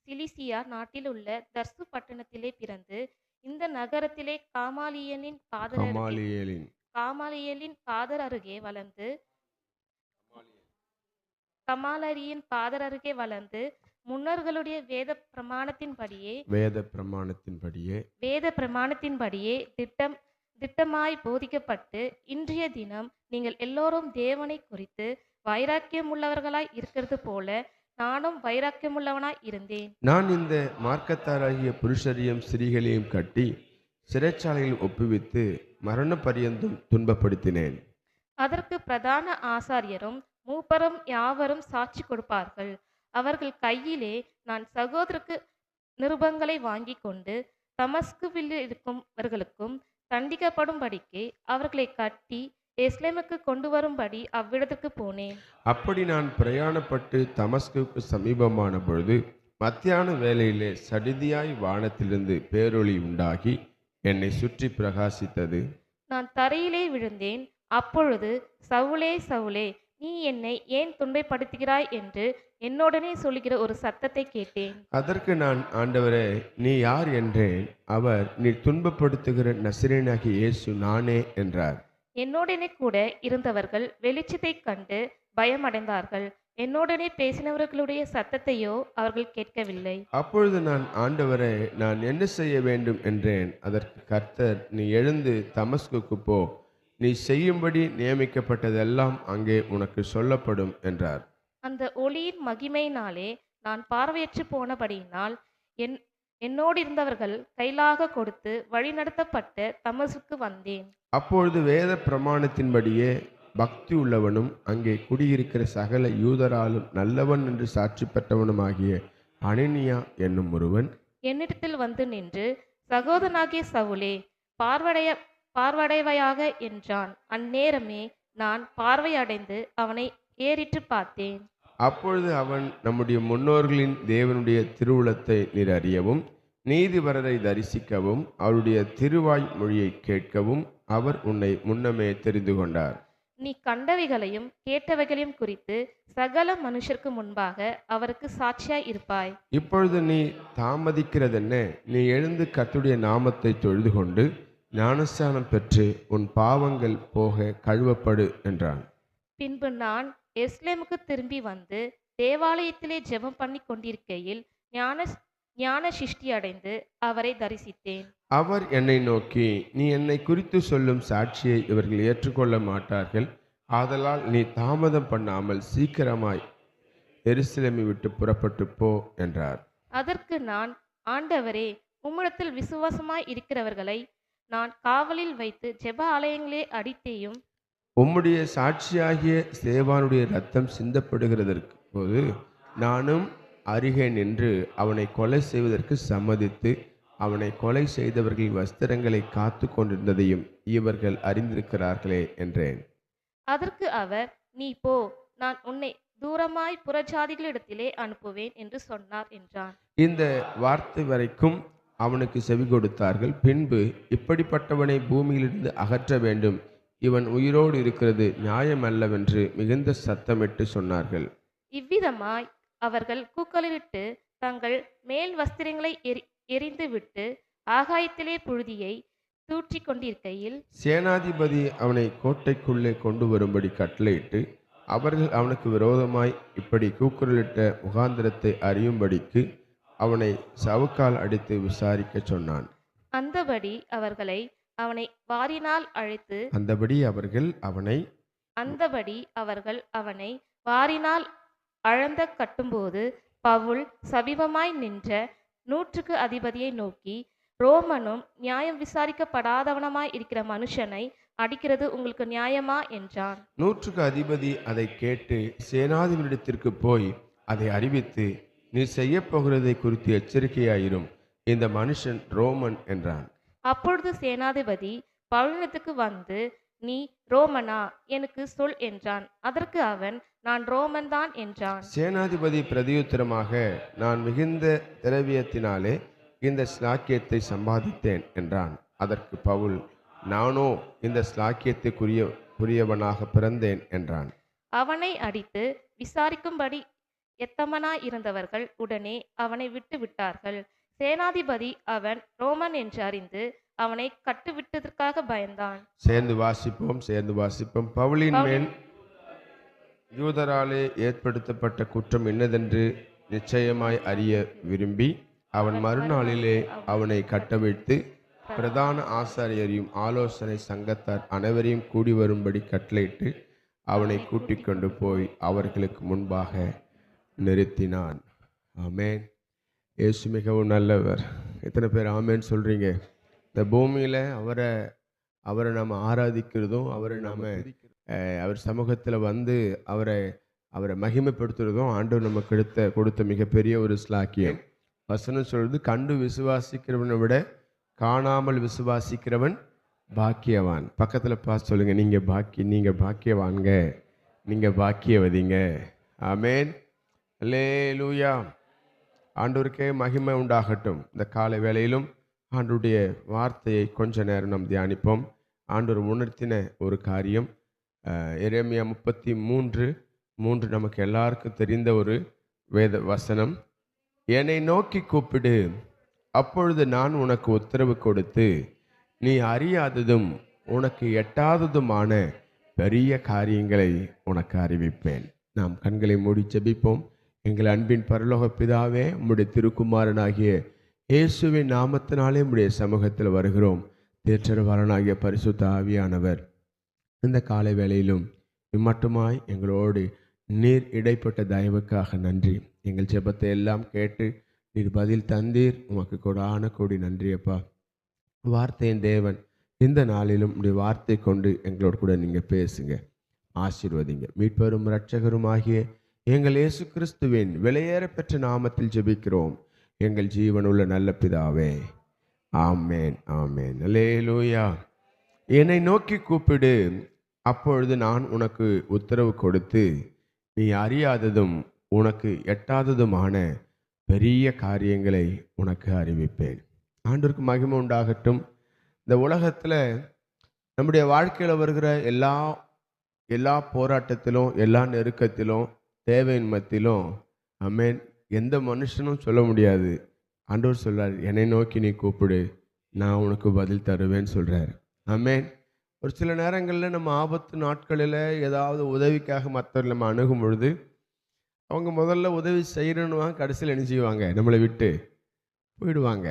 [SPEAKER 3] சிலிசியா நாட்டில் உள்ள தர்சு பட்டணத்திலே பிறந்து இந்த நகரத்திலே காமாலியலின் பாதர் அருகே வளர்ந்து கமாலரியின் பாதர் அருகே வளர்ந்து முன்னோர்களுடைய வேத பிரமாணத்தின்படியே திட்டமாய் போதிக்கப்பட்டு இன்றைய தினம் நீங்கள் எல்லோரும் தேவனை குறித்து வைராக்கியம் உள்ளவர்களாய் இருக்கிறது போல நானும் வைராக்கியமுள்ளவனாய் இருந்தேன்.
[SPEAKER 4] நான் இந்த மார்க்கத்தாராகிய புருஷரையும் ஸ்திரீகளையும் கட்டி சிறைச்சாலையில் ஒப்புவித்து மரண பரியந்தும் துன்பப்படுத்தினேன்.
[SPEAKER 3] அதற்கு பிரதான ஆசாரியரும் மூப்பரும் யாவரும் சாட்சி கொடுப்பார்கள். அவர்கள் கையிலே நான் சகோதரருக்கு நிருபங்களை வாங்கி கொண்டு தமஸ்குவில் இருக்கும்வர்களுக்கும் தண்டிக்கப்படும்படிக்கு அவர்களை கட்டி எஸ்லேமுக்கு கொண்டு வரும்படி அவ்விடத்துக்கு போனேன்.
[SPEAKER 4] அப்படி நான் பிரயாணப்பட்டு தமஸ்குக்கு சமீபமான பொழுது மத்தியான வேளையிலே சடிதியாய் வானத்திலிருந்து பேரொளி உண்டாகி என்னை சுற்றி பிரகாசித்தது.
[SPEAKER 3] நான் தரையிலே விழுந்தேன். அப்பொழுது, சவுலே, சவுலே, நீ என்னை ஏன் துன்பப்படுத்துகிறாய் என்று என்னுடனே சொல்லுகிற ஒரு சத்தத்தை கேட்டேன்.
[SPEAKER 4] அதற்கு நான், ஆண்டவரே, நீ யார் என்றேன். அவர், நீ துன்பப்படுத்துகிற நசரேயனாகிய இயேசு நானே என்றார்.
[SPEAKER 3] என்னுடனே கூட இருந்தவர்கள் வெளிச்சத்தை கண்டு பயமடைந்தார்கள். என்னுடனே பேசினவர்களுடைய சத்தத்தையோ அவர்கள் கேட்கவில்லை.
[SPEAKER 4] அப்பொழுது நான், ஆண்டவரே, நான் என்ன செய்ய வேண்டும் என்றேன். அதற்கு கர்த்தர், நீ எழுந்து தமஸ்குக்கு போ, நீ செய்யும்படி நியமிக்கப்பட்டதெல்லாம் அங்கே உனக்கு சொல்லப்படும் என்றார்.
[SPEAKER 3] அந்த ஒளியின் மகிமையினாலே நான் பார்வையற்று போனபடியினால் என்னோடு இருந்தவர்கள் கைலாக கொடுத்து வழிநடத்தப்பட்டு தமசுக்கு வந்தேன்.
[SPEAKER 4] அப்பொழுது வேத பிரமாணத்தின்படியே பக்தி உள்ளவனும் அங்கே குடியிருக்கிற சகல யூதராலும் நல்லவன் என்று சாட்சி பெற்றவனுமாகிய அனனியா என்னும் ஒருவன்
[SPEAKER 3] என்னிடத்தில் வந்து நின்று, சகோதரனாகிய சவுலே, பார்வடைவையாக என்றான். அந்நேரமே நான் பார்வையடைந்து அவனை ஏறிட்டு பார்த்தேன்.
[SPEAKER 4] அப்பொழுது அவன், நம்முடைய முன்னோர்களின் தேவனுடைய திருவுளத்தை நீர் அறியவும் நீதிபரரை தரிசிக்கவும் அவருடைய திருவாய் மொழியை கேட்கவும் அவர் உன்னை முன்னமே தெரிந்து கொண்டார்.
[SPEAKER 3] நீ கண்டவைகளையும் கேட்டவைகளையும் குறித்து சகல மனுஷருக்கு முன்பாக அவருக்கு சாட்சியாய் இருப்பாய்.
[SPEAKER 4] இப்பொழுது நீ தாமதிக்கிறதென்ன? நீ எழுந்து கர்த்தருடைய நாமத்தை தொழுது கொண்டு ஞானஸ்நானம் பெற்று உன் பாவங்கள் போக கழுவப்படு என்றான்.
[SPEAKER 3] பின்பு நான் எருசலேமுக்கு திரும்பி வந்து தேவாலயத்திலே ஜெபம் பண்ணி கொண்டிருக்கையில் ஞான சிஷ்டி அடைந்து அவரை தரிசித்தேன்.
[SPEAKER 4] அவர் என்னை நோக்கி, நீ என்னை குறித்து சொல்லும் சாட்சியை இவர்கள் ஏற்றுக்கொள்ள மாட்டார்கள். ஆதலால் நீ தாமதம் பண்ணாமல் சீக்கிரமாய் எருசலேமை விட்டு புறப்பட்டு போ என்றார்.
[SPEAKER 3] அதற்கு நான், ஆண்டவரே, உம்மிடத்தில் விசுவாசமாய் இருக்கிறவர்களை நான் காவலில் வைத்து ஜெப ஆலயங்களே அடித்தேயும்
[SPEAKER 4] உம்முடைய சாட்சியாகிய சேவானுடைய இரத்தம் சிந்தப்படுகிறதற்கு போது நானும் அருகே நின்று அவனை கொலை செய்வதற்கு சம்மதித்து அவனை கொலை செய்தவர்கள் வஸ்திரங்களை காத்து கொண்டிருந்ததையும் இவர்கள் அறிந்திருக்கிறார்களே என்றேன்.
[SPEAKER 3] அதற்கு அவர், நீ போ, நான் உன்னை தூரமாய் புறஜாதிகளிடத்திலே அனுப்புவேன் என்று சொன்னார் என்றான்.
[SPEAKER 4] இந்த வார்த்தை வரைக்கும் அவனுக்கு செவி கொடுத்தார்கள். பின்பு, இப்படிப்பட்டவனை பூமியிலிருந்து அகற்ற வேண்டும், இவன் உயிரோடு இருக்கிறது நியாயமல்லவென்று மிகுந்த சத்தமிட்டு சொன்னார்கள்.
[SPEAKER 3] இவ்விதமாய் அவர்கள் கூக்குரலிட்டு தங்கள் மேல் வஸ்திரங்களை எரிந்துவிட்டு ஆகாயத்திலே புழுதியை தூற்றிக் கொண்டிருக்கையில்
[SPEAKER 4] சேனாதிபதி அவனை கோட்டைக்குள்ளே கொண்டு வரும்படி கட்டளையிட்டு அவர்கள் அவனுக்கு விரோதமாய் இப்படி கூக்குரலிட்ட முகாந்திரத்தை அறியும்படிக்கு அவனை சவுக்கால் அடித்து விசாரிக்க சொன்னான்.
[SPEAKER 3] அந்தபடி அவனை வாரினால் அழைத்து அவர்கள் அவனை வாரினால் அழந்த கட்டும்போது பவுல் சமீபமாய் நின்ற 100க்கு அதிபதியை நோக்கி, ரோமனும் நியாயம் விசாரிக்கப்படாதவனமாய் இருக்கிற மனுஷனை அடிக்கிறது உங்களுக்கு நியாயமா என்றான்.
[SPEAKER 4] 100க்கு அதிபதி அதை கேட்டு சேனாதிபதியிடத்திற்கு போய் அதை அறிவித்து, நீ செய்ய போகிறதை குறித்து எச்சரிக்கையாயிரும், இந்த மனுஷன் ரோமன் என்றான்.
[SPEAKER 3] அப்பொழுது சேனாதிபதி பவுலினத்துக்கு வந்து, நீ ரோமனா, எனக்கு சொல் என்றான். அதற்கு அவன், நான் ரோமன் தான் என்றான்.
[SPEAKER 4] சேனாதிபதி பிரதியுத்தரமாக, நான் மிகுந்த திரவியத்தினாலே இந்த ஸ்லாக்கியத்தை சம்பாதித்தேன் என்றான். அதற்கு பவுல், நானோ இந்த ஸ்லாக்கியத்துக்குரியவனாக பிறந்தேன் என்றான்.
[SPEAKER 3] அவனை அடித்து விசாரிக்கும்படி எத்தமனாய் இருந்தவர்கள் உடனே அவனை விட்டு விட்டார்கள். சேனாதிபதி அவன் ரோமன் என்று அறிந்து அவனை கட்டுவிட்டதற்காக பயந்தான்.
[SPEAKER 4] சேர்ந்து வாசிப்போம். பவுலின் மேல் யூதராலே ஏற்படுத்தப்பட்ட குற்றம் என்னதென்று நிச்சயமாய் அறிய விரும்பி அவன் மறுநாளிலே அவனை கட்டவிழ்த்து பிரதான ஆசாரியரையும் ஆலோசனை சங்கத்தார் அனைவரையும் கூடி வரும்படி கட்டளையிட்டு அவனை கூட்டிக் கொண்டு போய் அவர்களுக்கு முன்பாக நிறுத்தினான். ஆமேன். இயேசு மிகவும் நல்லவர். எத்தனை பேர் ஆமேன்னு சொல்றீங்க? இந்த பூமியில் அவரை நாம் ஆராதிக்கிறதும் அவர் சமூகத்தில் வந்து அவரை மகிமைப்படுத்துறதும் ஆண்டவர் நமக்கு கொடுத்த மிகப்பெரிய ஒரு ஸ்லாக்கியம். வசனம் சொல்றது, கண்டு விசுவாசிக்கிறவனை விட காணாமல் விசுவாசிக்கிறவன் பாக்கியவான். பக்கத்தில் பார்த்து சொல்லுங்க, நீங்கள் பாக்கியவான்க, நீங்கள் பாக்கியவதிங்க. ஆமேன். அல்லேலூயா. ஆண்டவருக்கே மகிமை உண்டாகட்டும். இந்த காலை வேளையிலும் ஆண்டவருடைய வார்த்தையை கொஞ்ச நேரம் நாம் தியானிப்போம். ஆண்டவர் உணர்த்தின ஒரு காரியம், எரேமியா 33:3 நமக்கு எல்லாருக்கும் தெரிந்த ஒரு வேத வசனம். என்னை நோக்கி கூப்பிடு, அப்பொழுது நான் உனக்கு உத்தரவு கொடுத்து நீ அறியாததும் உனக்கு எட்டாததுமான பெரிய காரியங்களை உனக்கு அறிவிப்பேன். நாம் கண்களை மூடி ஜெபிப்போம். எங்கள் அன்பின் பரலோக பிதாவே, உம்முடைய திருக்குமாரனாகிய இயேசுவின் நாமத்தினாலே உம்முடைய சமூகத்தில் வருகிறோம். தேற்றரவாளனாகிய பரிசுத்த ஆவியானவர், இந்த காலை வேளையிலும் இம்மட்டுமாய் எங்களோடு நீர் இடைப்பட்ட தயவுக்காக நன்றி. எங்கள் ஜெபத்தை எல்லாம் கேட்டு நீர் பதில் தந்தீர். உமக்கு கொடான கோடி நன்றியப்பா. வார்த்தையின் தேவன், இந்த நாளிலும் உடைய வார்த்தை கொண்டு எங்களோடு கூட நீங்கள் பேசுங்க, ஆசீர்வதிங்க. மீட்பரும் இரட்சகரும் ஆகிய எங்கள் இயேசு கிறிஸ்துவின் விலையேற பெற்ற நாமத்தில் ஜெபிக்கிறோம் எங்கள் ஜீவனுள்ள நல்ல பிதாவே. ஆமேன், ஆமேன். அல்லேலூயா. என்னை நோக்கி கூப்பிடு, அப்பொழுது நான் உனக்கு உத்தரவு கொடுத்து நீ அறியாததும் உனக்கு எட்டாததுமான பெரிய காரியங்களை உனக்கு அறிவிப்பேன். ஆண்டவருக்கு மகிமை உண்டாகட்டும். இந்த உலகத்தில் நம்முடைய வாழ்க்கையில் வருகிற எல்லா போராட்டத்திலும், எல்லா நெருக்கத்திலும், தேவையின் மத்தியிலும் ஆமென், எந்த மனுஷனும் சொல்ல முடியாது. ஆண்டவர் சொல்றார், என்னை நோக்கி நீ கூப்பிடு, நான் உனக்கு பதில் தருவேன்னு சொல்றார். ஆமென். ஒரு சில நேரங்களில் நம்ம ஆபத்து நாட்களில் ஏதாவது உதவிக்காக மற்றவர்கள் நம்ம அணுகும் பொழுது அவங்க முதல்ல உதவி செய்யணுன்னு கடைசியில் என்ன செய்வாங்க, நம்மளை விட்டு போயிடுவாங்க.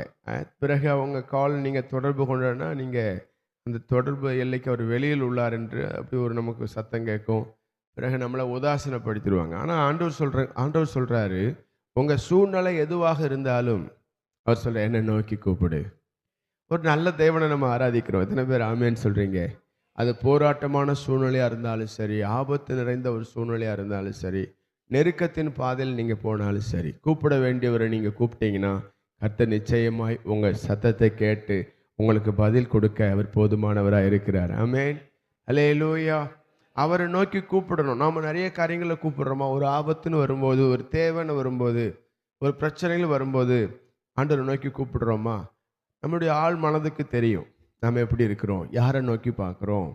[SPEAKER 4] பிறகு அவங்க கால் நீங்கள் தொடர்பு கொண்டனா நீங்கள் அந்த தொடர்பு எல்லைக்கு அவர் வெளியில் உள்ளார் என்று அப்படி ஒரு நமக்கு சத்தம் கேட்கும். பிறகு நம்மளை உதாசீனப்படுத்திடுவாங்க. ஆனால் ஆண்டவர் சொல்கிறாரு, உங்கள் சூழ்நிலை எதுவாக இருந்தாலும் அவர் சொல்ற, என்னை நோக்கி கூப்பிடு. ஒரு நல்ல தேவனை நம்ம ஆராதிக்கிறோம். எத்தனை பேர் ஆமேன்னு சொல்கிறீங்க? அது போராட்டமான சூழ்நிலையாக இருந்தாலும் சரி, ஆபத்து நிறைந்த ஒரு சூழ்நிலையாக இருந்தாலும் சரி, நெருக்கத்தின் பாதையில் நீங்கள் போனாலும் சரி, கூப்பிட வேண்டியவரை நீங்கள் கூப்பிட்டீங்கன்னா கர்த்தர் நிச்சயமாய் உங்கள் சத்தத்தை கேட்டு உங்களுக்கு பதில் கொடுக்க அவர் போதுமானவராக இருக்கிறார். ஆமென், அல்லேலூயா. அவரை நோக்கி கூப்பிடணும். நாம் நிறைய காரியங்களை கூப்பிடுறோமா? ஒரு ஆபத்துன்னு வரும்போது, ஒரு தேவைன்னு வரும்போது, ஒரு பிரச்சனைகள் வரும்போது ஆண்டவரை நோக்கி கூப்பிடுறோமா? நம்முடைய ஆள் மனதுக்கு தெரியும் நம்ம எப்படி இருக்கிறோம், யாரை நோக்கி பார்க்குறோம்.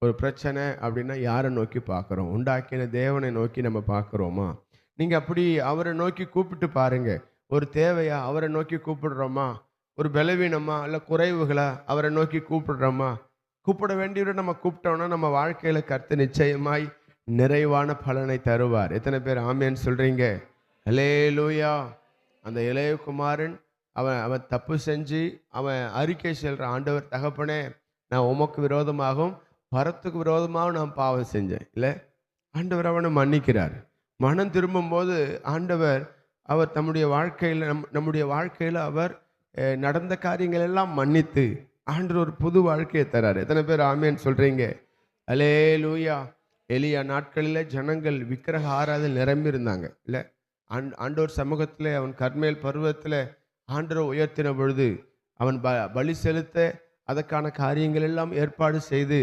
[SPEAKER 4] ஒரு பிரச்சனை அப்படின்னா யாரை நோக்கி பார்க்குறோம்? உண்டாக்கின தேவனை நோக்கி நம்ம பார்க்குறோமா? நீங்கள் அப்படி அவரை நோக்கி கூப்பிட்டு பாருங்க. ஒரு தேவையா அவரை நோக்கி கூப்பிடுறோமா? ஒரு பலவீனமா இல்லை குறைவுகளா அவரை நோக்கி கூப்பிடுறோமா? கூப்பிட வேண்டியவரை நம்ம கூப்பிட்டோம்னா நம்ம வாழ்க்கையில் கர்த்தர் நிச்சயமாய் நிறைவான பலனை தருவார். எத்தனை பேர் ஆமேன்னு சொல்கிறீங்க? அல்லேலூயா. அந்த இளையகுமாரன் அவன் தப்பு செஞ்சு அவன் அறிக்கை செல்ற, ஆண்டவர் தகப்பனே, நான் உமக்கு விரோதமாகவும் பரத்துக்கு விரோதமாகவும் நான் பாவம் செஞ்சேன் இல்லை. ஆண்டவர் அவனை மன்னிக்கிறார். மனம் திரும்பும்போது ஆண்டவர் அவர் நம்முடைய வாழ்க்கையில் அவர் நடந்த காரியங்கள் எல்லாம் மன்னித்து ஆண்டவர் ஒரு புது வாழ்க்கையை தரார். எத்தனை பேர் ஆமேன்னு சொல்கிறீங்க? அல்லேலூயா. எலியா நாட்களில் ஜனங்கள் விக்கிரக ஆராதனை நிரம்பி இருந்தாங்க இல்லை. ஆண்டவர் சமூகத்தில் அவன் கர்மேல் பருவத்தில் ஆண்டவர் உயர்த்தின பொழுது அவன் பலி செலுத்த அதற்கான காரியங்கள் எல்லாம் ஏற்பாடு செய்து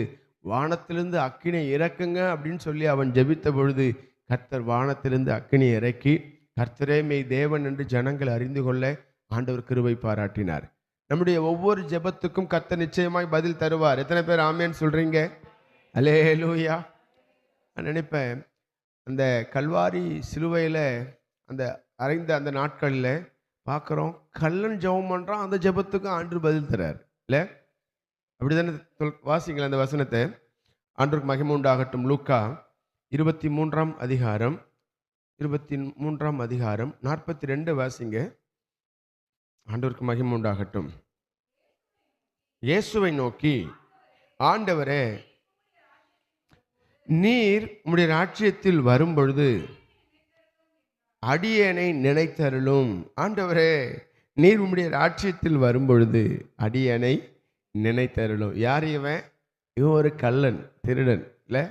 [SPEAKER 4] வானத்திலிருந்து அக்கினை இறக்குங்க அப்படின்னு சொல்லி அவன் ஜெபித்த பொழுது கர்த்தர் வானத்திலிருந்து அக்கினை இறக்கி கர்த்தரே மெய் தேவன் என்று ஜனங்கள் அறிந்து கொள்ள ஆண்டவர் கிருபை பாராட்டினார். நம்முடைய ஒவ்வொரு ஜெபத்துக்கும் கர்த்தர் நிச்சயமாய் பதில் தருவார். எத்தனை பேர் ஆமேன்னு சொல்றீங்க? அல்லேலூயா. நான் நினைப்பேன், அந்த கல்வாரி சிலுவையில் அந்த அறைந்த அந்த நாட்களில் பார்க்குறோம், கல்லன் ஜெபம் பண்ணுறான், அந்த ஜெபத்துக்கும் ஆண்டவர் பதில் தரார் இல்லை. அப்படிதானே? வாசிங்களேன் அந்த வசனத்தை. ஆண்டவருக்கு மகிமை உண்டாகட்டும். லூக்கா 23ஆம் அதிகாரம் 42 வாசிங்க. ஆண்டவருக்கு மகிமை உண்டாகட்டும். இயேசுவை நோக்கி, ஆண்டவரே, நீர் உம்முடைய ராஜ்யத்தில் வரும்பொழுது அடியேனை நினைத்தருளும். ஆண்டவரே, நீர் உம்முடைய ராஜ்யத்தில் வரும்பொழுது அடியேனை நினைத்தருளும். யார் இவன்? இவன் ஒரு கள்ளன், திருடன் இல்லை.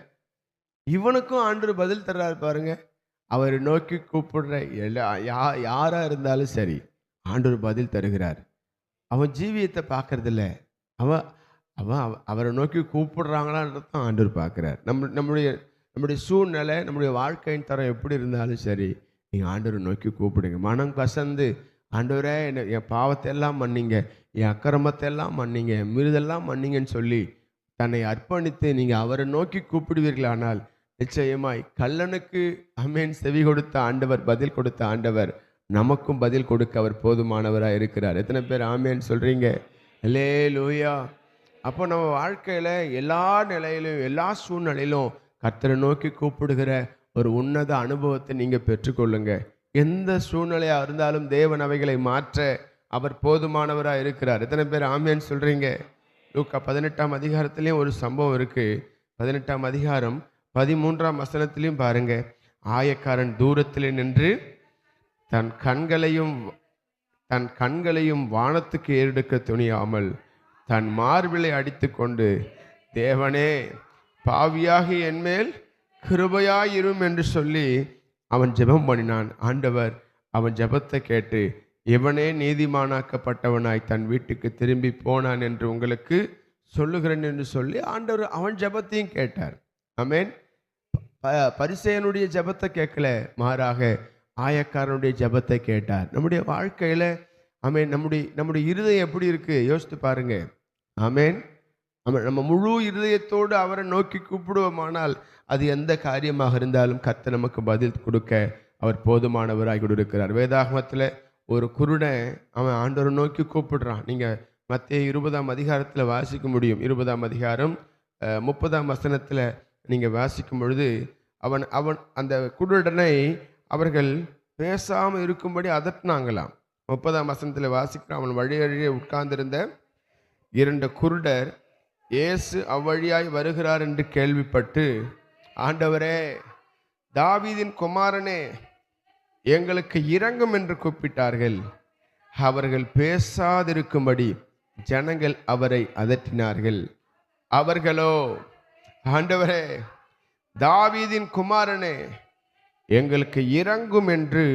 [SPEAKER 4] இவனுக்கும் ஆண்டவர் பதில் தர்றாரு பாருங்க. அவர் நோக்கி கூப்பிடுற யாரா இருந்தாலும் சரி, ஆண்டவர் பதில் தருகிறார். அவன் ஜீவியத்தை பார்க்கறதில்ல, அவன் அவரை நோக்கி கூப்பிடுறாங்களான்றதான் ஆண்டவர் பார்க்குறார். நம்முடைய சூழ்நிலை, நம்முடைய வாழ்க்கையின் தரம் எப்படி இருந்தாலும் சரி, நீங்கள் ஆண்டவரை நோக்கி கூப்பிடுங்க. மனம் கசந்து, ஆண்டவரே என் பாவத்தை எல்லாம் மன்னிங்க, என் அக்கிரமத்தை எல்லாம் மன்னிங்க, என் மீறுதெல்லாம் மன்னிங்கன்னு சொல்லி தன்னை அர்ப்பணித்து நீங்கள் அவரை நோக்கி கூப்பிடுவீர்களானால் நிச்சயமாய் கல்லனுக்கு ஆமென் செவி கொடுத்த ஆண்டவர், பதில் கொடுத்த ஆண்டவர் நமக்கும் பதில் கொடுக்க அவர் போதுமானவராக இருக்கிறார். எத்தனை பேர் ஆமேன்னு சொல்கிறீங்க? அல்லேலூயா. அப்போ நம்ம வாழ்க்கையில் எல்லா நிலையிலும் எல்லா சூழ்நிலையிலும் கர்த்தரை நோக்கி கூப்பிடுகிற ஒரு உன்னத அனுபவத்தை நீங்கள் பெற்றுக்கொள்ளுங்க. எந்த சூழ்நிலையாக இருந்தாலும் தேவன் அவைகளை மாற்ற அவர் போதுமானவராக இருக்கிறார். எத்தனை பேர் ஆமேன்னு சொல்கிறீங்க? லூக்கா 18ஆம் அதிகாரத்திலையும் ஒரு சம்பவம் இருக்குது. 18ஆம் அதிகாரம் 13ஆம் வசனத்திலையும் பாருங்க. ஆயக்காரன் தூரத்தில் நின்று தன் கண்களையும் தன் கண்களையும் வானத்துக்கு ஏறெடுக்க துணியாமல் தன் மார்பிலை அடித்து கொண்டு, தேவனே, பாவியாகி என்மேல் கிருபையாயிரும் என்று சொல்லி அவன் ஜெபம் பண்ணினான். ஆண்டவர் அவன் ஜெபத்தை கேட்டு இவனே நீதிமானாக்கப்பட்டவனாய் தன் வீட்டுக்கு திரும்பி போனான் என்று உங்களுக்கு சொல்லுகிறேன் என்று சொல்லி ஆண்டவர் அவன் ஜெபத்தையும் கேட்டார். ஆமென். பரிசேயனுடைய ஜெபத்தை கேட்கல, மாறாக ஆயக்காரனுடைய ஜெபத்தை கேட்டார். நம்முடைய வாழ்க்கையில் ஆமென், நம்முடைய இருதயம் எப்படி இருக்கு யோசித்து பாருங்க. ஆமென். நம்ம முழு இருதயத்தோடு அவரை நோக்கி கூப்பிடுவோமானால் அது எந்த காரியமாக இருந்தாலும் கர்த்தர் நமக்கு பதில் கொடுக்க அவர் போதுமானவராக இருக்கிறார். வேதாகமத்தில் ஒரு குருடன் அவன் ஆண்டவரை நோக்கி கூப்பிடுறான். நீங்கள் மத்தேயு 20ஆம் அதிகாரத்தில் வாசிக்க முடியும். 20ஆம் அதிகாரம் 30ஆம் வசனத்தில் நீங்கள் வாசிக்கும் பொழுது அவன் அந்த குருடனை அவர்கள் பேசாமல் இருக்கும்படி அதட்டினாங்களாம். 30ஆம் வசனத்தில் வாசிக்கிறான். அவன் வழியே உட்கார்ந்திருந்த 2 குருடர் இயேசு அவ்வழியாய் வருகிறார் என்று கேள்விப்பட்டு, ஆண்டவரே, தாவீதின் குமாரனே, எங்களுக்கு இரங்கும் என்று கூப்பிட்டார்கள். அவர்கள் பேசாதிருக்கும்படி ஜனங்கள் அவரை அதட்டினார்கள். அவர்களோ, ஆண்டவரே, தாவீதின் குமாரனே, எங்களுக்கு இரங்கும் என்று